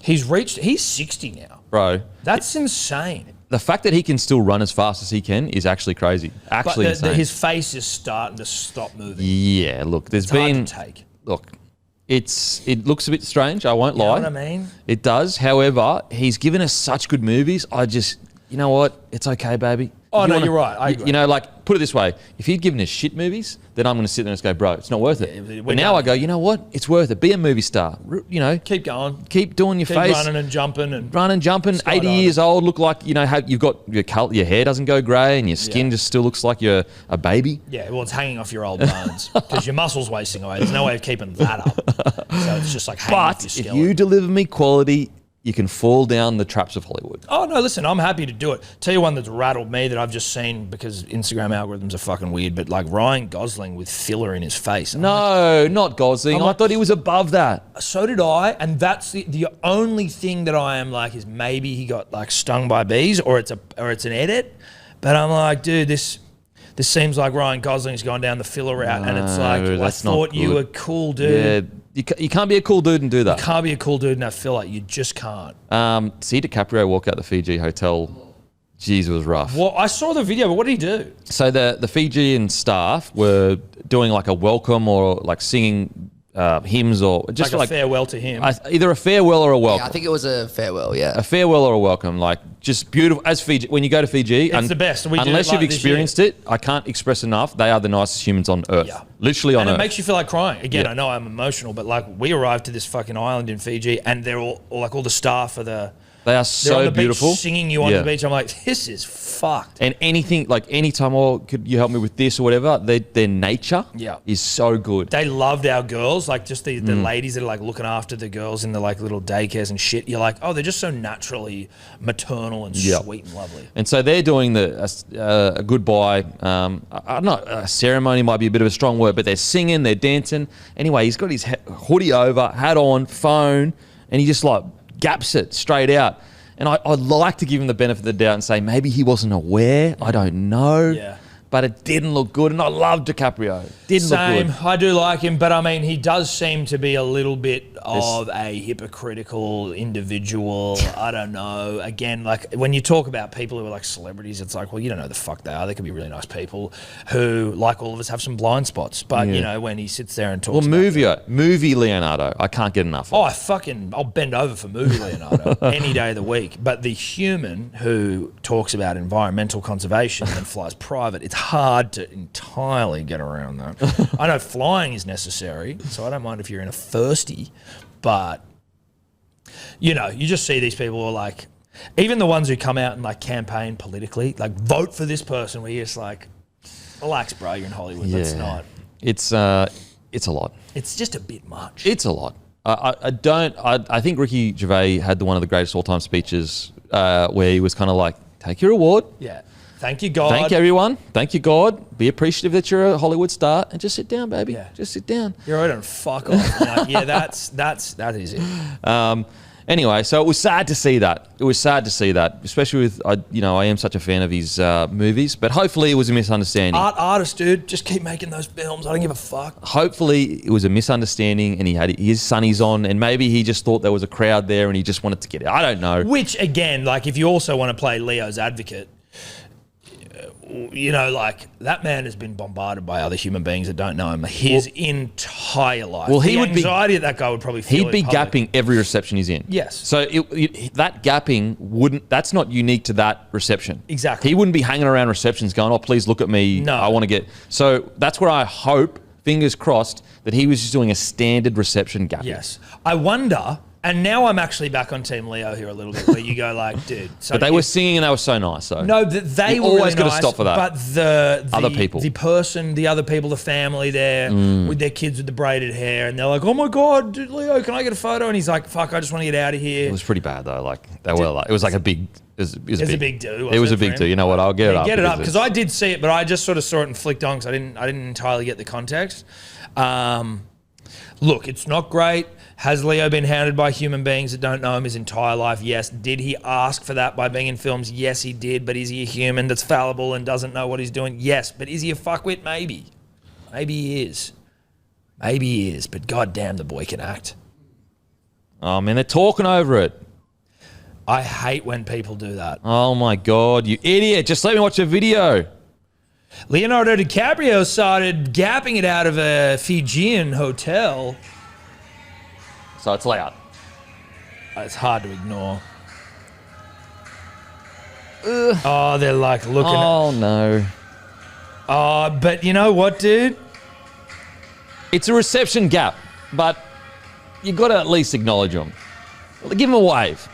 60 now. Bro. That's insane. The fact that he can still run as fast as he can is actually crazy. Actually insane. His face is starting to stop moving. Yeah, look, It's hard to take. Look, it looks a bit strange, I won't lie. You know what I mean? It does. However, he's given us such good movies. You know what? It's okay, baby. Oh, no, you're right. I agree. You know, like put it this way: if he'd given us shit movies, then I'm going to sit there and just go, bro, it's not worth it. Yeah, but now I go, you know what? It's worth it. Be a movie star. You know, keep going, keep doing your keep face, running and jumping, and 80 years old, look like you've got your hair doesn't go grey and your skin just still looks like you're a baby. Yeah, well, it's hanging off your old bones because your muscles wasting away. There's no way of keeping that up. So it's just like hanging off your But skeleton. if you deliver me quality, you can fall down the traps of Hollywood. Oh, no, listen, I'm happy to do it. Tell you one that's rattled me that I've just seen because Instagram algorithms are fucking weird, but like Ryan Gosling with filler in his face. No, not Gosling. I thought he was above that. So did I, and that's the only thing that I am like is maybe he got like stung by bees or it's an edit. But I'm like, dude, this seems like Ryan Gosling's gone down the filler route, and it's like, I thought you were cool, dude. Yeah. You can't be a cool dude and do that. You can't be a cool dude and have filler. You just can't. See DiCaprio walk out the Fiji hotel. Jeez, it was rough. Well, I saw the video, but what did he do? So the Fijian staff were doing like a welcome or like singing hymns or just like a farewell to him. Either a farewell or a welcome. Yeah, I think it was a farewell, yeah. A farewell or a welcome, like just beautiful. As Fiji, when you go to Fiji, it's the best. Unless you've experienced it, I can't express enough. They are the nicest humans on earth. Yeah. Literally on earth. And it makes you feel like crying. Again, I know I'm emotional, but like we arrived to this fucking island in Fiji, and they're all the staff are They are they're on the beautiful. Beach singing you on the beach. I'm like, this is fucked. And anything, like anytime, could you help me with this or whatever, their nature is so good. They loved our girls, like just the ladies that are like looking after the girls in the like little daycares and shit. You're like, oh, they're just so naturally maternal and sweet and lovely. And so they're doing a goodbye, I don't know, a ceremony might be a bit of a strong word, but they're singing, they're dancing. Anyway, he's got his hoodie over, hat on, phone, and he just like gaps it straight out. And I'd like to give him the benefit of the doubt and say maybe he wasn't aware. I don't know. Yeah. But it didn't look good. And I love DiCaprio. Didn't look good. I do like him, but I mean, he does seem to be a little bit of a hypocritical individual. I don't know. Again, like when you talk about people who are like celebrities, it's like, well, you don't know who the fuck they are. They could be really nice people who, like all of us, have some blind spots. But, you know, when he sits there and talks movie Leonardo, I can't get enough of. I'll bend over for movie Leonardo any day of the week. But the human who talks about environmental conservation and flies private, it's hard to entirely get around that. I know flying is necessary, so I don't mind if you're in a thirsty, but you know, you just see these people who are like, even the ones who come out and like campaign politically, like vote for this person, where you're just like, relax, bro, you're in Hollywood. That's not. It's a lot. It's just a bit much. It's a lot. I think Ricky Gervais had one of the greatest all-time speeches where he was kind of like, take your award. Yeah. Thank you, God. Thank everyone. Thank you, God. Be appreciative that you're a Hollywood star and just sit down, baby. Yeah. Just sit down. You're right, and fuck off. Like, yeah, that is it. Anyway, so it was sad to see that. It was sad to see that, especially with, I am such a fan of his movies, but hopefully it was a misunderstanding. Artist, dude, just keep making those films. I don't give a fuck. Hopefully it was a misunderstanding and he had his sunnies on and maybe he just thought there was a crowd there and he just wanted to get it. I don't know. Which, again, like if you also want to play Leo's advocate, you know, like that man has been bombarded by other human beings that don't know him his entire life. Well, the anxiety that guy would probably feel. He'd be gapping every reception he's in. Yes. So that gapping that's not unique to that reception. Exactly. He wouldn't be hanging around receptions going, oh, please look at me. No. I want to get. So that's where I hope, fingers crossed, that he was just doing a standard reception gapping. Yes. I wonder. And now I'm actually back on Team Leo here a little bit, where you go like, dude. So but they were singing and they were so nice. So no, they were always really got to nice, stop for that. But the other people, the other people, the family there with their kids with the braided hair, and they're like, oh my God, dude, Leo, can I get a photo? And he's like, fuck, I just want to get out of here. It was pretty bad though. Like they were like, it was like a big. It was a big do. It was a big do. You know what? I'll get it up. Get it up because I did see it, but I just sort of saw it and flicked on because I didn't entirely get the context. Look, it's not great. Has Leo been hounded by human beings that don't know him his entire life? Yes. Did he ask for that by being in films? Yes, he did. But is he a human that's fallible and doesn't know what he's doing? Yes. But is he a fuckwit? Maybe. Maybe he is. Maybe he is. But goddamn, the boy can act. Oh, man, they're talking over it. I hate when people do that. Oh, my God, you idiot. Just let me watch a video. Leonardo DiCaprio started gapping it out of a Fijian hotel. So it's loud. It's hard to ignore. Oh, they're like looking. Oh, no. But you know what, dude? It's a reception gap, but you got to at least acknowledge them. Give him a wave.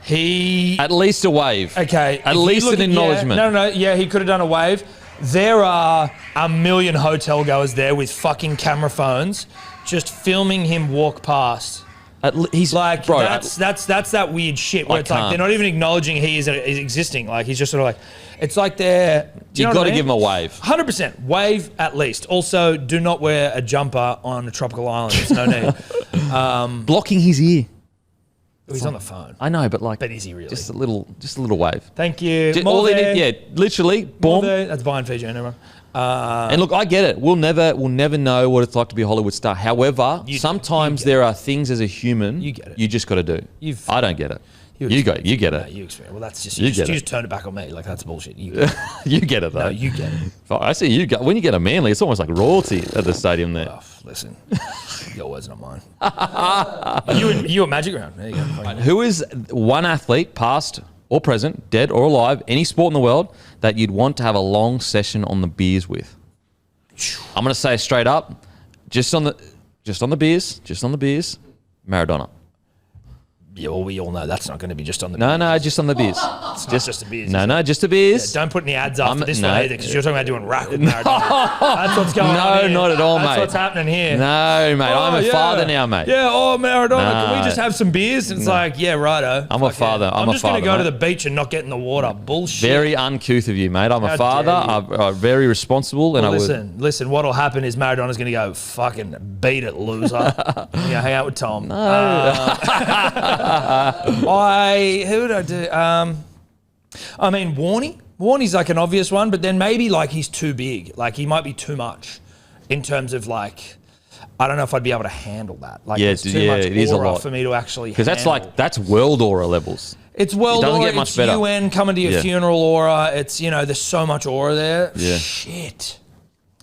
At least a wave. Okay. At least an acknowledgement. Yeah, he could have done a wave. There are a million hotel goers there with fucking camera phones just filming him walk past. He's like, bro, that's that weird shit where it's like they're not even acknowledging he is existing. Like, he's just sort of like, it's like they're... You've got to give him a wave. 100%. Wave at least. Also, do not wear a jumper on a tropical island. There's no need. Blocking his ear. He's on the phone. I know, but like... But is he really? Just a little wave. Thank you. Literally, boom. That's buying Fiji, everyone. And look, I get it. We'll never know what it's like to be a Hollywood star. However, sometimes there are things as a human you just got to do. I don't get it. You get it. No, you experience. Well, that's just you just turn it back on me. Like, that's bullshit. You get it. You get it though. No, you get it. I see you. When you get a Manly, it's almost like royalty at the stadium there. Oh, listen, your words, not mine. you a Magic Round. There you go. Who is one athlete, past or present, dead or alive, any sport in the world, that you'd want to have a long session on the beers with? I'm going to say straight up, just on the beers, Maradona. Yeah, well, we all know that's not going to be just on the beers. No, just on the beers. It's just the beers. No, just the beers. Yeah, don't put any ads after this one either, because you're talking about doing rack with Maradona. That's what's going on here. No, not at all, mate. That's what's happening here. No, mate. I'm a father now, mate. Yeah, Maradona, can we just have some beers? And it's like, yeah, righto. I'm a father. I'm just going to go to the beach and not get in the water. Bullshit. Very uncouth of you, mate. I'm a father. I'm very responsible. And listen, what'll happen is Maradona's going to go, fucking beat it, loser. Hang out with Tom. Who would I do? I mean, Warnie. Warnie's like an obvious one, but then maybe like he's too big. Like, he might be too much in terms of like, I don't know if I'd be able to handle that. Like, it's too much it is a aura lot for me to actually handle. Because that's world aura levels. It's world aura. Get much better. UN coming to your funeral aura. It's, there's so much aura there. Yeah.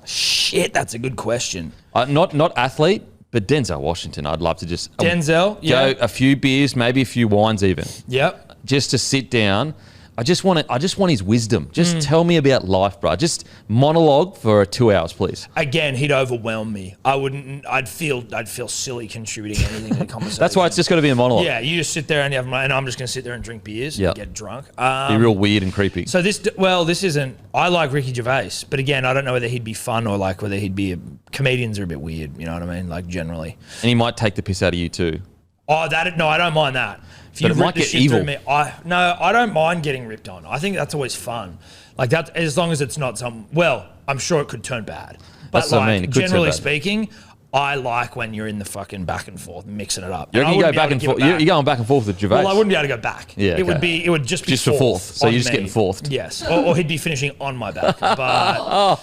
Shit, that's a good question. Not athlete. But Denzel Washington, I'd love to just go a few beers, maybe a few wines even. Yep. Just to sit down. I just want his wisdom. Just tell me about life, bro. Just monologue for 2 hours, please. Again, he'd overwhelm me. I'd feel silly contributing anything to the conversation. That's why it's just got to be a monologue. Yeah, you just sit there and I'm just going to sit there and drink beers and get drunk. Be real weird and creepy. So this isn't. I like Ricky Gervais, but again, I don't know whether he'd be fun or like whether he'd be. Comedians are a bit weird. You know what I mean? Like, generally. And he might take the piss out of you too. Oh, I don't mind that. If you might get evil. Me, I don't mind getting ripped on. I think that's always fun. Like, that, as long as it's not I'm sure it could turn bad. But that's what I mean. Generally speaking, I like when you're in the fucking back and forth, mixing it up. You go back and forth. You're going back and forth with Gervais. Well, I wouldn't be able to go back. Yeah, it would just be just for fourth. So you're just getting fourthed. Yes, or he'd be finishing on my back. But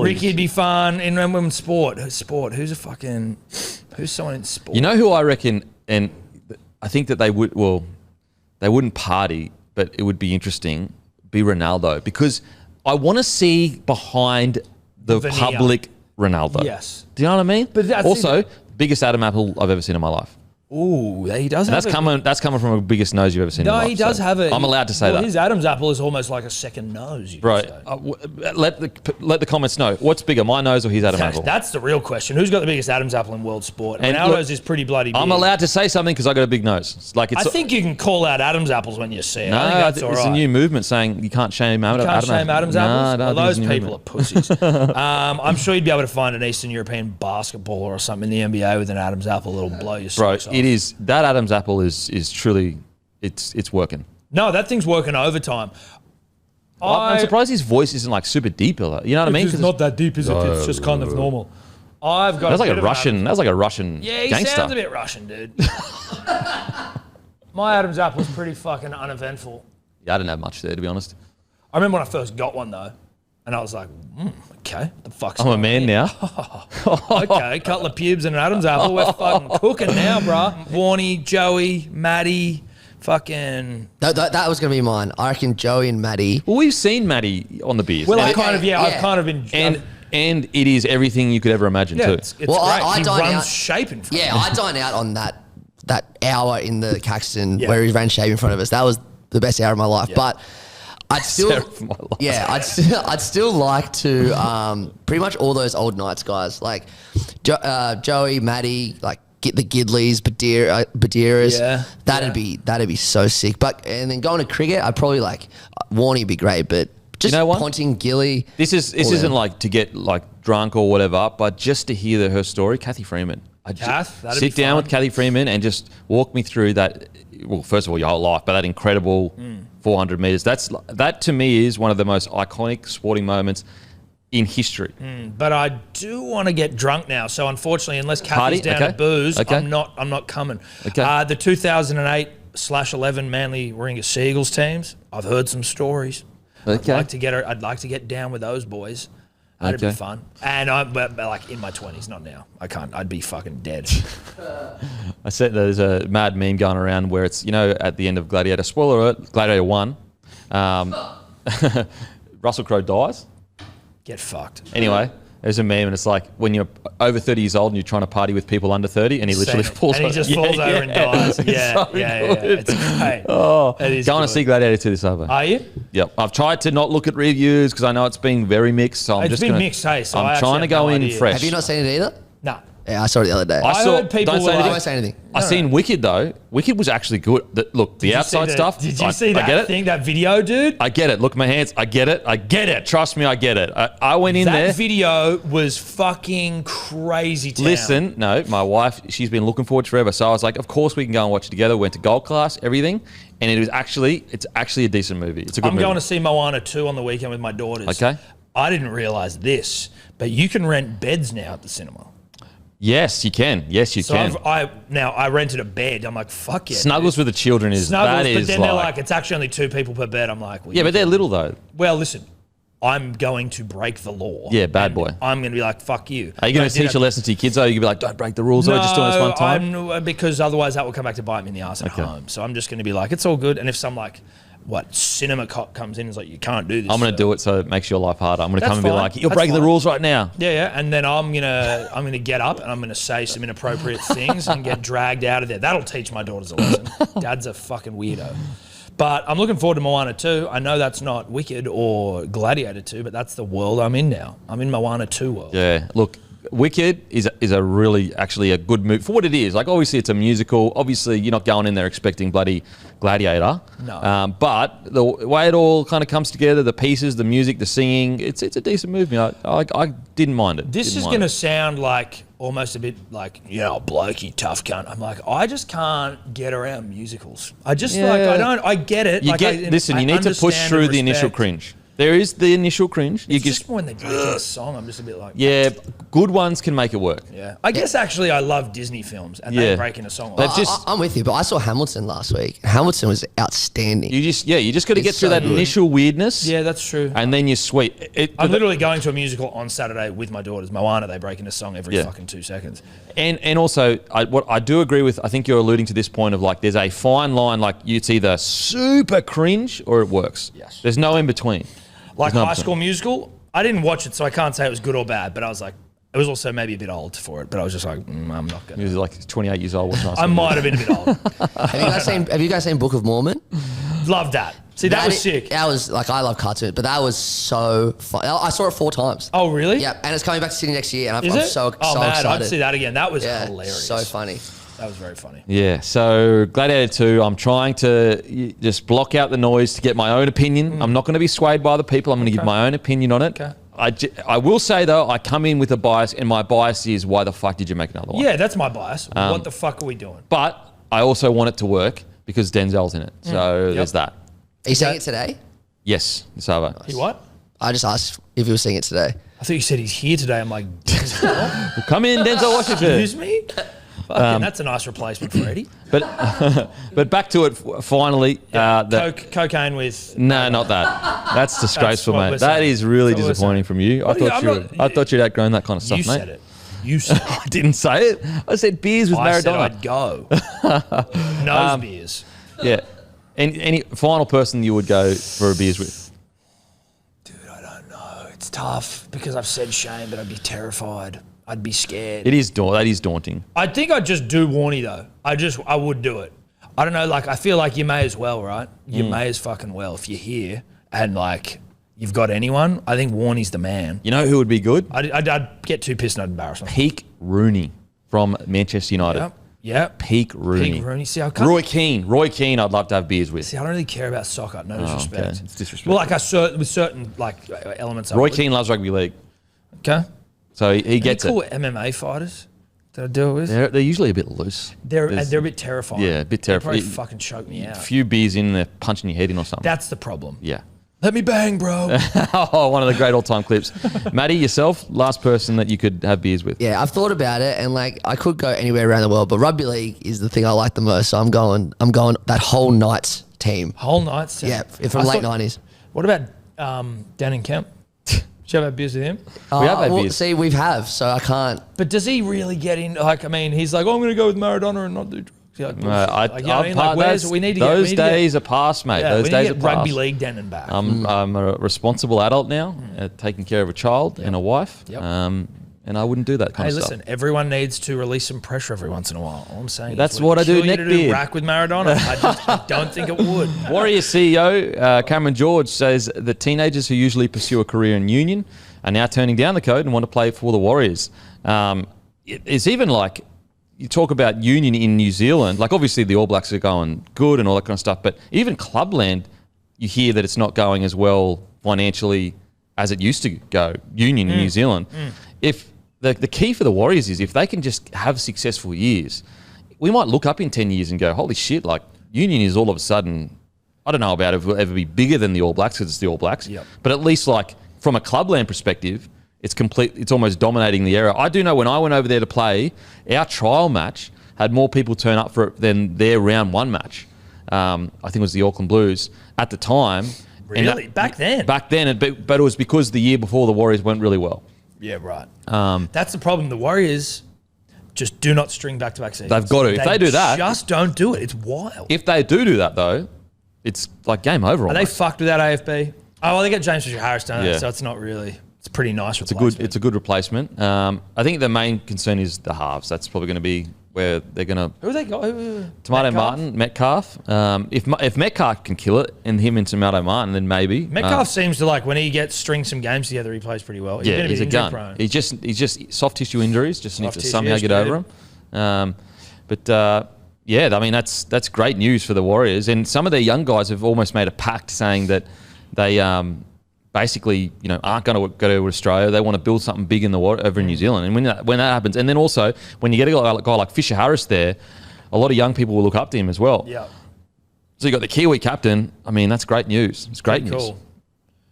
Ricky'd be fun in women's sport. Who's someone in sport? You know who I reckon, and I think that they wouldn't party, but it would be interesting. Be Ronaldo, because I want to see behind the public Ronaldo. Yes. Do you know what I mean? But that's also, biggest Adam apple I've ever seen in my life. Ooh, he does and have that's coming from the biggest nose you've ever seen in your life. No, he does have it. I'm allowed to say that. His Adam's apple is almost like a second nose. Right. Let the comments know. What's bigger, my nose or his Adam's apple? That's the real question. Who's got the biggest Adam's apple in world sport? And Ronaldo's is pretty bloody big. I'm allowed to say something because I got a big nose. I think you can call out Adam's apples when you see it. No, I think that's all right. It's a new movement saying you can't shame Adam's apples. You can't shame Adam's apples? No, those people are pussies. I'm sure you'd be able to find an Eastern European basketballer or something in the NBA with an Adam's apple that'll blow your socks off. Bro, it is. That Adam's apple is truly, it's working. No, that thing's working overtime. I'm surprised his voice isn't like super deep. You know what I mean? It's not that deep, is it? It's just kind of normal. I've got. That's like a Russian. That's like a Russian gangster. Yeah, he sounds a bit Russian, dude. My Adam's apple was pretty fucking uneventful. Yeah, I didn't have much there, to be honest. I remember when I first got one though, and I was like, okay, what the fuck's I'm a man now. Okay, couple of pubes and an Adam's apple. We're fucking cooking now, bruh. Warnie, Joey, Maddie, fucking... That was going to be mine. I reckon Joey and Maddie. Well, we've seen Maddie on the beers. Well, I've kind of been... And it is everything you could ever imagine too. It's great. I he runs shape in front of us. I dine out on that hour in the Caxton where he ran shape in front of us. That was the best hour of my life. But I'd still, hour of my life. yeah, I'd still like to pretty much all those old Knights guys like Joey, Matty, like get the Gidleys, Badiras. Yeah, that'd be so sick. And then going to cricket, I'd probably like Warney would be great, but just You know what? Ponting, Gilly. This isn't like to get like drunk or whatever, but just to hear her story, Kathy Freeman. Kath, that'd sit be down fun. with Kathy Freeman and just walk me through that. Well, first of all, your whole life, but that incredible 400 meters. That to me is one of the most iconic sporting moments in history. But I do want to get drunk now. So unfortunately, unless Kathy's down Okay. to booze, Okay. I'm not coming. Okay. The 2008/11 Manly Warringah Seagulls teams. I've heard some stories. Okay. I'd like to get down with those boys. That'd be Okay. fun. And but like in my 20s, not now. I can't. I'd be fucking dead. I said there's a mad meme going around where it's, at the end of Gladiator, spoiler alert, Gladiator 1, Russell Crowe dies. Get fucked. Anyway, there's a meme and it's like when you're over 30 years old and you're trying to party with people under 30 and he literally falls and over. he just falls over and dies. It's Yeah, so yeah. good. It's great. Oh, It is going to good. see Gladiator 2 this summer. Are you? Yep. I've tried to not look at reviews because I know it's been very mixed. So I'm It's just been gonna, mixed, hey, so I I'm actually trying to have go no in idea. fresh. Have you not seen it either? No. Yeah, I saw it the other day. I saw. heard people don't say were anything. Don't say anything. I seen Wicked though. Wicked was actually good. Look, the Did you outside see stuff. Did you see I get that it. thing, that video, dude? I get it. Look, my hands. I get it. I get it. Trust me, I get it. I went in That there. video was fucking crazy town. Listen, no, my wife, she's been looking forward to forever. So I was like, of course we can go and watch it together. We went to Gold Class, everything. And it's actually a decent movie. It's a good I'm movie. going to see Moana 2 on the weekend with my daughters. Okay. I didn't realise this, but you can rent beds now at the cinema. Yes, you can. Yes, you So can. I rented a bed. I'm like, fuck yeah. Snuggles with the children is Snuggles, that is but then like, they're like, it's actually only 2 people per bed. I'm like, well, yeah, but they're little though. well, listen, I'm going to break the law. Yeah, bad and boy. I'm going to be like, fuck you. Are you going to teach a lesson to your kids though? You can be like, don't break the rules. Or just doing this one time. because otherwise that will come back to bite me in the ass at home. So I'm just going to be like, it's all good. And if some cinema cop comes in and is like, you can't do this. I'm going to do it so it makes your life harder. I'm going to That's come and be fine. like, you're That's breaking the fine. rules right now. Yeah, and then I'm gonna get up and I'm gonna say some inappropriate things and get dragged out of there. That'll teach my daughters a lesson. Dad's a fucking weirdo. But I'm looking forward to Moana 2. I know that's not Wicked or Gladiator 2, but that's the world I'm in now. I'm in Moana 2 world. Yeah, look, Wicked is a really actually a good movie for what it is. Like obviously it's a musical. Obviously you're not going in there expecting bloody Gladiator. No. But the way it all kind of comes together, the pieces, the music, the singing, it's a decent movie. I didn't mind it. This is going to sound like almost a bit like, blokey, tough cunt. I'm like, I just can't get around musicals. I just I get it. You like, listen, I you need to push understand through and the initial respect. cringe. There is the initial cringe. It's just when they break in a song, I'm just a bit like, yeah, good ones can make it work. yeah. I guess actually I love Disney films and Yeah. they break in a song. They've Like, just- I'm with you, but I saw Hamilton last week. Hamilton was outstanding. You just got to get It's through so that good. initial weirdness. yeah, that's true. And then you're sweet. I'm literally going to a musical on Saturday with my daughters. Moana, they break into song every Yeah. fucking 2 seconds. And also, what I do agree with, I think you're alluding to this point of like, there's a fine line, like it's either super cringe or it works. Yes. There's no in between. Like There's no High in between. School Musical, I didn't watch it, so I can't say it was good or bad, but I was like, it was also maybe a bit old for it, but I was just like, I'm not going He to. was like 28 years old. Watching I might have been a bit old. Have you guys seen Book of Mormon? Love that. See, that was sick. That was like, I love cartoons, but that was so fun. I saw it 4 times. Oh, really? Yeah, and it's coming back to Sydney next year, and Is I'm it? so oh, man, excited. I'd see that again. That was Yeah, hilarious. so funny. That was very funny. Yeah, so Gladiator 2, I'm trying to just block out the noise to get my own opinion. I'm not going to be swayed by the people. I'm going to give my own opinion on it. Okay. I will say, though, I come in with a bias, and my bias is, why the fuck did you make another one? Yeah, that's my bias. What the fuck are we doing? But I also want it to work because Denzel's in it. So there's that. Are you seeing it today? Yes, it's over. He what? I just asked if you were seeing it today. I thought you said he's here today. I'm like, Denzel? Come in, Denzel Washington. Excuse me? Fucking, that's a nice replacement for Eddy. But back to it finally. Cocaine with... No, not that. That's disgraceful, what we're mate. That saying. is really That's what we're disappointing from you. What are you- I'm I thought you'd outgrown that kind of stuff, You mate. said it. You said it. I didn't say it. I said beers with I said Maradona. I'd go. Nose beers. Yeah. Any final person you would go for a beers with? Dude, I don't know. It's tough because I've said Shane, but I'd be terrified. I'd be scared. That is daunting. I think I'd just do Warnie though. I would do it. I don't know. Like, I feel like you may as well, right? You may as fucking well if you're here and like you've got anyone. I think Warney's the man. You know who would be good? I'd get too pissed and I'd embarrass myself. Peak Rooney from Manchester United. Yep. Peak Rooney. Peak Rooney. See, I can't. Roy Keane. I'd love to have beers with. See, I don't really care about soccer. No disrespect. Okay. It's disrespectful. Well, like with certain like elements. Roy Keane loves rugby league, Okay. so he gets cool it. MMA fighters that I deal with. They're usually a bit loose. They're a bit terrifying. Yeah, a bit They terrifying. probably fucking choke me out. A few beers in, they're punching your head in or something. That's the problem. Yeah. Let me bang, bro. Oh, one of the great all-time clips. Matty, yourself, last person that you could have beers with. Yeah, I've thought about it, and like I could go anywhere around the world, but rugby league is the thing I like the most. So I'm going that whole Knights team. Whole nights. Yeah, from late 90s. What about Dan and Kemp? Did you ever have beers with him? We have had beers. See, so I can't. But does he really get in? Like, I mean, he's like, oh, I'm going to go with Maradona and not do drugs. Like, we need to those get, days are past, mate. Yeah, those we days need are to get past. rugby league down and back. I'm a responsible adult now, taking care of a child and a wife, Yep. and I wouldn't do that kind Hey, of stuff. listen, everyone needs to release some pressure every once in a while. All I'm saying That's is, what I do kill you to neckbeard. rack with Maradona. I don't think it would. Warrior CEO Cameron George says that teenagers who usually pursue a career in union are now turning down the code and want to play for the Warriors. It's even like, you talk about union in New Zealand, like obviously the All Blacks are going good and all that kind of stuff, but even Clubland, you hear that it's not going as well financially as it used to go, union in New Zealand. If the key for the Warriors is if they can just have successful years, we might look up in 10 years and go, holy shit, like union is all of a sudden, I don't know about if it will ever be bigger than the All Blacks because it's the All Blacks, but at least like from a Clubland perspective, it's almost dominating the era. I do know when I went over there to play, our trial match had more people turn up for it than their round one match. I think it was the Auckland Blues at the time. Really? Back then? Back then, but it was because the year before the Warriors went really well. Yeah, right. That's the problem. The Warriors just do not string back-to-back seasons. They've got to. If they do that... just don't do it. It's wild. If they do that, though, it's like game over. Are they fucked without AFB? Oh, well, they got James Fisher-Harris done it, so it's not really... It's pretty nice replacement. It's a good replacement. I think the main concern is the halves. That's probably going to be where they're going to... Who they got? Tomato Martin, Metcalf. If Metcalf can kill it, and him and Tomato Martin, then maybe. Metcalf seems to like, when he gets string some games together, he plays pretty well. He's a gun. Prone. He's just soft tissue injuries. Just needs to somehow get over them. Yeah, I mean, that's great news for the Warriors. And some of their young guys have almost made a pact saying that they... basically, aren't going to go to Australia. They want to build something big in the water over in New Zealand. And when that happens, and then also when you get a guy like Fisher Harris there, a lot of young people will look up to him as well. Yeah. So you got the Kiwi captain. I mean, that's great news. It's great news.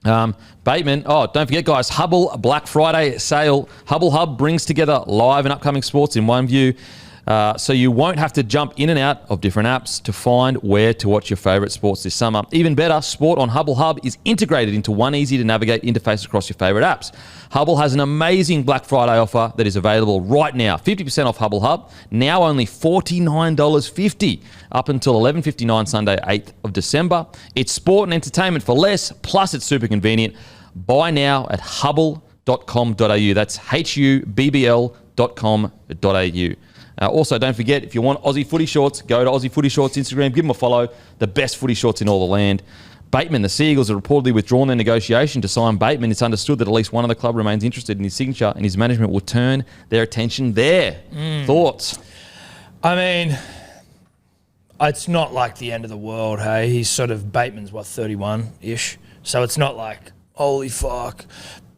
Cool. Bateman. Oh, don't forget, guys. Hubble Black Friday sale. Hubble Hub brings together live and upcoming sports in one view. So you won't have to jump in and out of different apps to find where to watch your favourite sports this summer. Even better, sport on Hubble Hub is integrated into one easy-to-navigate interface across your favourite apps. Hubble has an amazing Black Friday offer that is available right now. 50% off Hubble Hub, now only $49.50, up until 11:59 Sunday, 8th of December. It's sport and entertainment for less, plus it's super convenient. Buy now at hubble.com.au. That's hubbl.com.au. Also, don't forget, if you want Aussie Footy Shorts, go to Aussie Footy Shorts Instagram, give them a follow. The best footy shorts in all the land. Bateman, the Seagulls have reportedly withdrawn their negotiation to sign Bateman. It's understood that at least one of the club remains interested in his signature, and his management will turn their attention there. Thoughts? I mean, it's not like the end of the world, hey? He's sort of, Bateman's, 31-ish. So it's not like, holy fuck.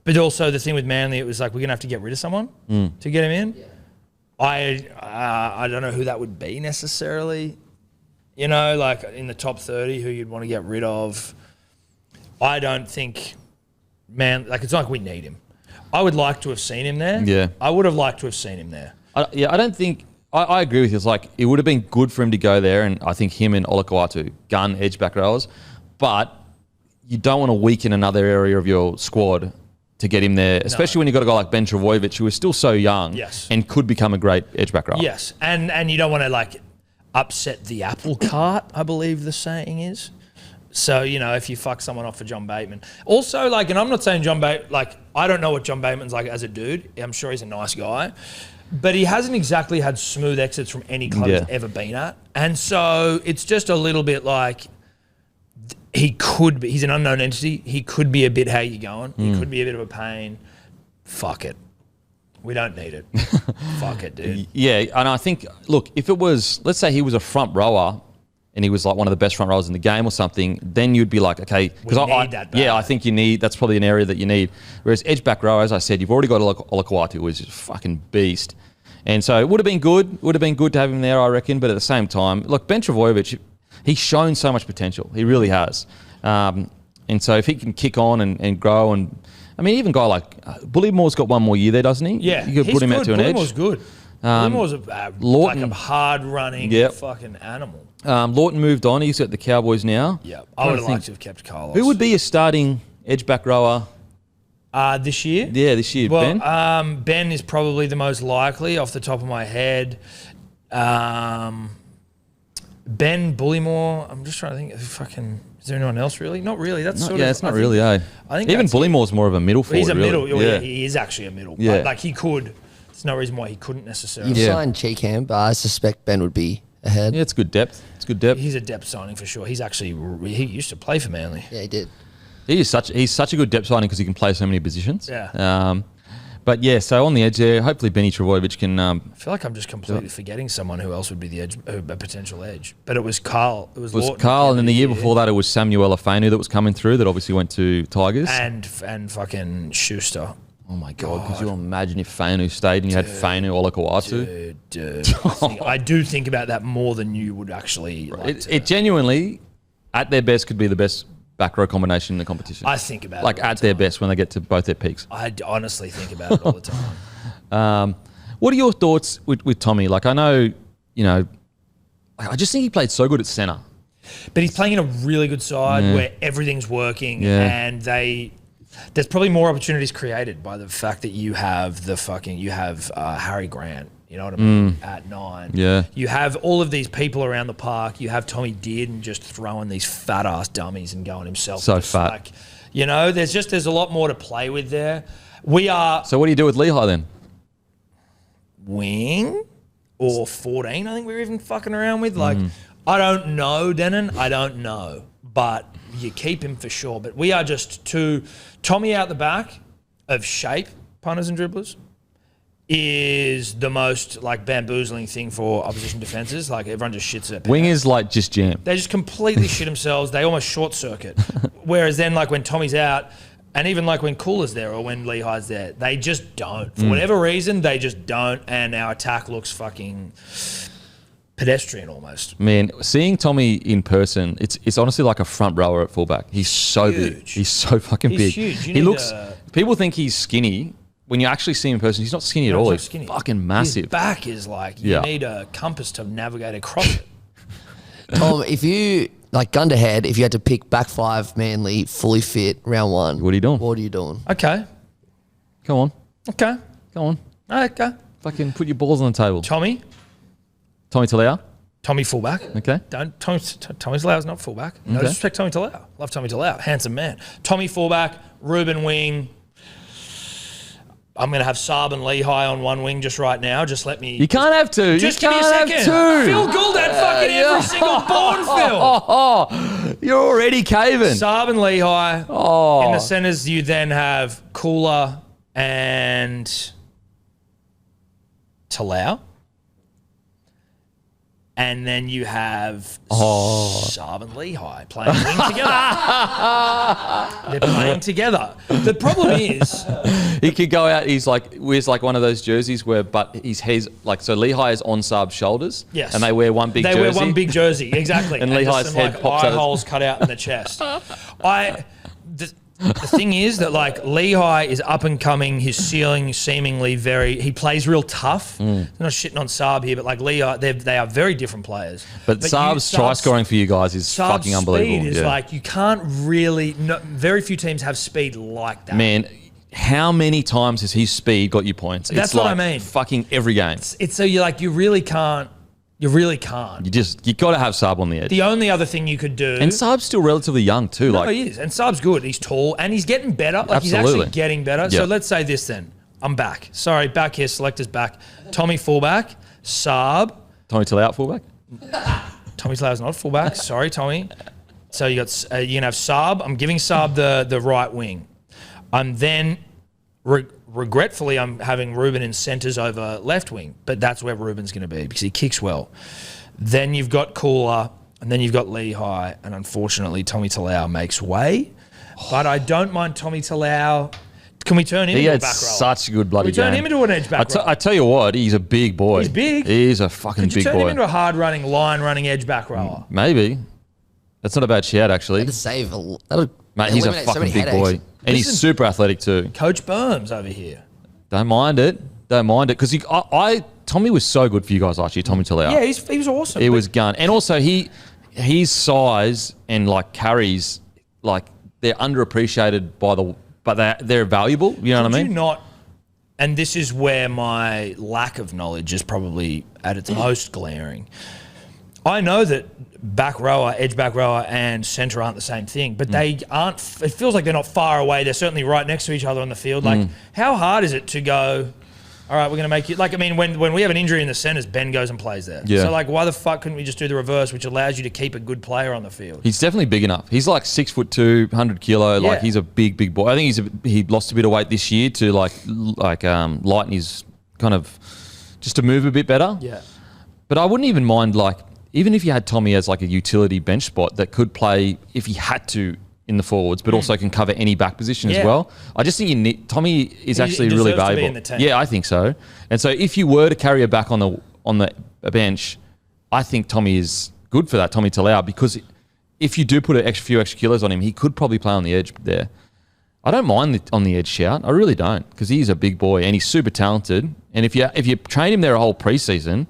But also the thing with Manly, it was like, we're going to have to get rid of someone to get him in. Yeah. I don't know who that would be necessarily. Like in the top 30, who you'd want to get rid of. I don't think, it's not like we need him. I would like to have seen him there. Yeah. I would have liked to have seen him there. I don't think, I agree with you. It's like, it would have been good for him to go there, and I think him and Olakau'atu, gun edge back rowers, but you don't want to weaken another area of your squad to get him there, especially when you've got a guy like Ben Travojevic, who is still so young and could become a great edge back rower. Yes, and you don't want to, upset the apple cart, I believe the saying is. So, you know, if you fuck someone off for John Bateman. Also, like, and I'm not saying John Bateman, like, I don't know what John Bateman's like as a dude. I'm sure he's a nice guy. But he hasn't exactly had smooth exits from any club he's ever been at. And so it's just a little bit like he could be, he's an unknown entity. He could be a bit, how you going? He could be a bit of a pain. Fuck it. We don't need it. Fuck it, dude. Yeah, and I think, look, if it was, let's say he was a front rower and he was like one of the best front rowers in the game or something, then you'd be like, okay. We need that back. Yeah, I think you need, that's probably an area that you need. Whereas edge back rower, as I said, you've already got Olakwatu, who is just a fucking beast. And so it would have been good to have him there, I reckon. But at the same time, look, Ben Travojevic, he's shown so much potential. He really has. And so if he can kick on and grow, and I mean, even a guy like Bullimore's got one more year there, doesn't he? Yeah, you could put him out to an edge. Bullimore's good. Bullimore's like a hard-running fucking animal. Lawton moved on. He's at the Cowboys now. Yeah, I would have liked to have kept Carlos. Who would be a starting edge back rower? This year? Yeah, this year. Well, Ben? Ben is probably the most likely off the top of my head. Ben Bullimore. I'm just trying to think. Is there anyone else really? Not really. That's sort of. Yeah, it's not really. I think even Bullimore's more of a middle forward. He's a really. middle. Yeah, he is actually a middle. Yeah. Like he could. There's no reason why he couldn't necessarily. You've signed Cheekham, but I suspect Ben would be ahead. Yeah, it's good depth. He's a depth signing for sure. He used to play for Manly. Yeah, he did. He's such a good depth signing because he can play so many positions. Yeah. But yeah, so on the edge there, hopefully Benny Travojevic can. I feel like I'm just completely forgetting someone who else would be the edge, a potential edge. But it was Carl. It was Lawton Carl, and then the year before that, it was Samuel Afenu that was coming through. That obviously went to Tigers. And fucking Schuster. Oh my God! Could you imagine if Fainu stayed and you had Fainu Olakawatu? Dude. I do think about that more than you would actually. It genuinely, at their best, could be the best back row combination in the competition. I think about like it all at the their time. best when they get to both their peaks. I honestly think about it all the time. What are your thoughts with Tommy? Like, I know, I just think he played so good at centre. But he's playing in a really good side where everything's working and there's probably more opportunities created by the fact that you have Harry Grant. You know what I mean? At 9. Yeah. You have all of these people around the park. You have Tommy Dearden just throwing these fat ass dummies and going himself. So fat. Like, there's a lot more to play with there. We are. So what do you do with Lehigh then? Wing or 14, I think we're even fucking around with. Like, I don't know, Denon. I don't know. But you keep him for sure. But we are just Tommy out the back of shape, punters and dribblers, is the most like bamboozling thing for opposition defenses. Like everyone just shits it. Wingers like just jam. They just completely shit themselves. They almost short circuit. Whereas then like when Tommy's out, and even like when Cooler's there or when Lehigh's there, they just don't. For whatever reason, they just don't. And our attack looks fucking pedestrian almost. Man, seeing Tommy in person, it's honestly like a front rower at fullback. He's so big. He's so fucking big. Huge. He looks. People think he's skinny. When you actually see him in person, he's not skinny at all. He's fucking massive. His back is like you need a compass to navigate across it. Tom, if you gun to head, if you had to pick back 5 Manly fully fit round 1, What are you doing? What are you doing? Okay. Come on. Okay. Come on. Okay. Fucking put your balls on the table. Tommy Talau. Tommy fullback. Okay. Tommy Talau's not fullback. No disrespect, Tommy Talau. Love Tommy Talau. Handsome man. Tommy fullback. Ruben wing. I'm going to have Saab and Lehigh on one wing just right now. Just let me... You can't have two. Just you give me a can't second. have two. Phil Gould had fucking every single born, Phil. You're already caving. Saab and Lehigh. Oh. In the centres, you then have Cooler and Talau. And then you have Saab and Lehigh playing wing together. They're playing together. The problem is... He could go out, wears like one of those jerseys but his head's like, so Lehigh is on Saab's shoulders. Yes. And they wear one big jersey. They wear one big jersey, exactly. And Lehigh's just head some, pops eye out. holes cut out in the chest. The thing is that like Lehigh is up and coming. His ceiling seemingly he plays real tough. I'm not shitting on Saab here, but like Lehigh, they are very different players. But Saab's try scoring for you guys is Saab's fucking unbelievable. Speed is like you can't really. Very few teams have speed like that. Man, how many times has his speed got you points? That's it's what like I mean. Fucking every game. It's so you really can't. You really can't. You got to have Saab on the edge. The only other thing you could do... And Saab's still relatively young too. No, he is. And Saab's good. He's tall and he's getting better. Like, he's actually getting better. So let's say this then. I'm back. Sorry, back here. Selector's back. Tommy fullback. Saab. Tommy Talau out fullback? Tommy Talau's not fullback. Sorry, Tommy. So you got you're going to have Saab. I'm giving Saab the right wing. I'm then... regretfully, I'm having Ruben in centres over left wing, but that's where Ruben's going to be because he kicks well. Then you've got Cooler, and then you've got Lehigh, and unfortunately, Tommy Talau makes way. But I don't mind Tommy Talau. Can we turn him into a back rower? He had such a good bloody game. Can we turn him into an edge back rower? I tell you what, he's a big boy. He's big. He's a fucking big boy. Could you turn him into a hard-running, line-running edge back rower? Maybe. That's not a bad shout, actually. That'd save that'll Mate, he's a fucking big boy. And he's super athletic too. Coach Burns over here. Don't mind it. Don't mind it. Because Tommy was so good for you guys last year, Tommy Talau. Yeah, he was awesome. He was gun. And also, his size and, like, carries, like, they're underappreciated but they're valuable. You know what I mean? Could you not, and this is where my lack of knowledge is probably at its most glaring. I know that back rower, edge back rower, and centre aren't the same thing, but they aren't. It feels like they're not far away. They're certainly right next to each other on the field. Like, how hard is it to go? All right, we're going to make you. Like, I mean, when we have an injury in the centres, Ben goes and plays there. Yeah. So, like, why the fuck couldn't we just do the reverse, which allows you to keep a good player on the field? He's definitely big enough. He's like 6'2", 100 kilo. Like, he's a big boy. I think he lost a bit of weight this year to lighten his kind of just to move a bit better. Yeah. But I wouldn't even mind, like, even if you had Tommy as like a utility bench spot that could play if he had to in the forwards, but also can cover any back position as well. I just think Tommy is actually really valuable. To be in the team. Yeah, I think so. And so if you were to carry a back on the bench, I think Tommy is good for that, Tommy Talau, because if you do put a few extra kilos on him, he could probably play on the edge there. I don't mind on the edge shout. I really don't, because he's a big boy and he's super talented. And if you train him there a whole preseason,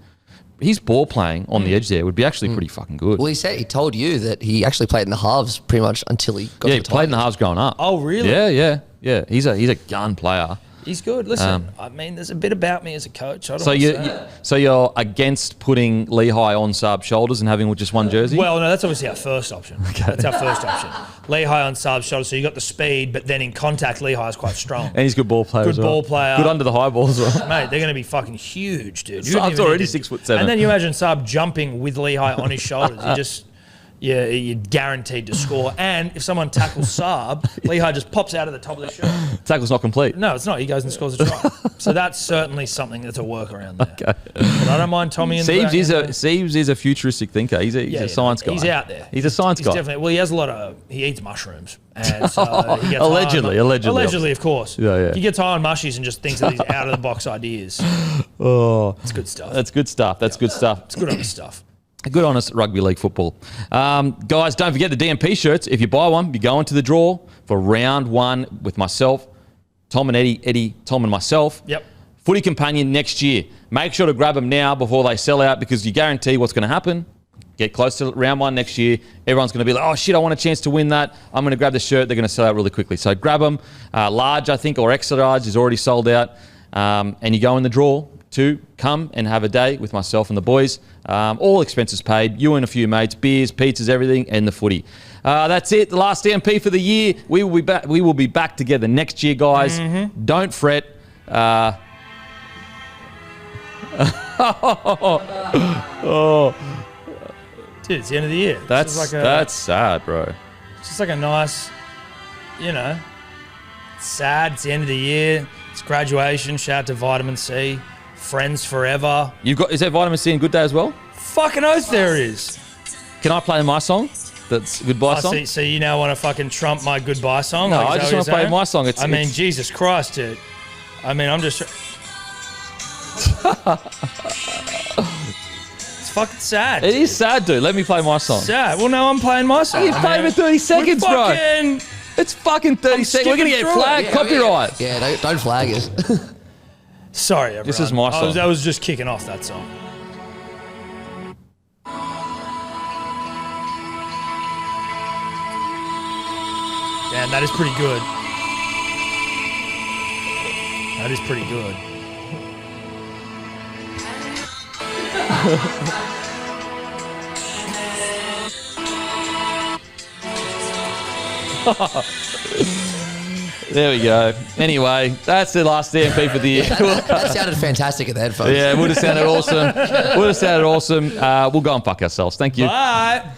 his ball playing on the edge there would be actually pretty fucking good. Well, he told you that he actually played in the halves pretty much until he got to the Tigers. He played in the halves growing up. Oh, really? Yeah. He's a gun player. He's good. Listen, I mean, there's a bit about me as a coach. I don't So you're against putting Lehigh on Saab's shoulders and having just one jersey? Well, no, that's obviously our first option. Okay. That's our first option. Lehigh on Saab's shoulders, so you got the speed, but then in contact, Lehigh is quite strong. And he's a good ball player as well. Good ball player. Good under the high ball as well. Mate, they're going to be fucking huge, dude. Saab's already 6'7". And then you imagine Saab jumping with Lehigh on his shoulders. You're guaranteed to score. And if someone tackles Saab, Lehigh just pops out of the top of the shirt. Tackle's not complete. No, it's not. He goes and scores a try. So that's certainly something that's a workaround there. Okay. But I don't mind Tommy in the back. Siebes is a futuristic thinker. He's a science guy. He's out there. He's a science guy. Definitely. Well, he has he eats mushrooms. And so he gets allegedly. Allegedly, of course. Yeah. He gets high on mushies and just thinks of these out-of-the-box ideas. Oh. It's good stuff. That's good stuff. It's good honest stuff. Good, honest rugby league football. Guys, don't forget the DMP shirts. If you buy one, you go into the draw for round 1 with myself, Tom and Eddy, Tom and myself. Yep. Footy Companion next year. Make sure to grab them now before they sell out, because you guarantee what's going to happen. Get close to round 1 next year. Everyone's going to be like, oh, shit, I want a chance to win that. I'm going to grab the shirt. They're going to sell out really quickly. So grab them. Large, I think, or extra large is already sold out. And you go in the draw to come and have a day with myself and the boys. All expenses paid. You and a few mates, beers, pizzas, everything, and the footy. That's it. The last DMP for the year. We will be back together next year, guys. Mm-hmm. Don't fret. Dude, it's the end of the year. That's sad, bro. It's just like a nice, it's sad. It's the end of the year. It's graduation. Shout out to Vitamin C. Friends forever. Is there Vitamin C in Good Day as well? Fucking oath there is. Can I play my song? That's goodbye song? So you now want to fucking trump my goodbye song? No, I just want to play my song. Jesus Christ, dude. I mean, I'm just... It's fucking sad. It is sad, dude. Let me play my song. Sad. Well, no, I'm playing my song. You played for 30 seconds, bro. It's fucking 30 seconds. We're going to get flagged. Copyright. Yeah, don't flag us. Sorry, everyone. This is my song. I was just kicking off that song. Damn, that is pretty good. That is pretty good. There we go. Anyway, that's the last DMP for the year. That sounded fantastic at the headphones. Yeah, it would have sounded awesome. We'll go and fuck ourselves. Thank you. Bye.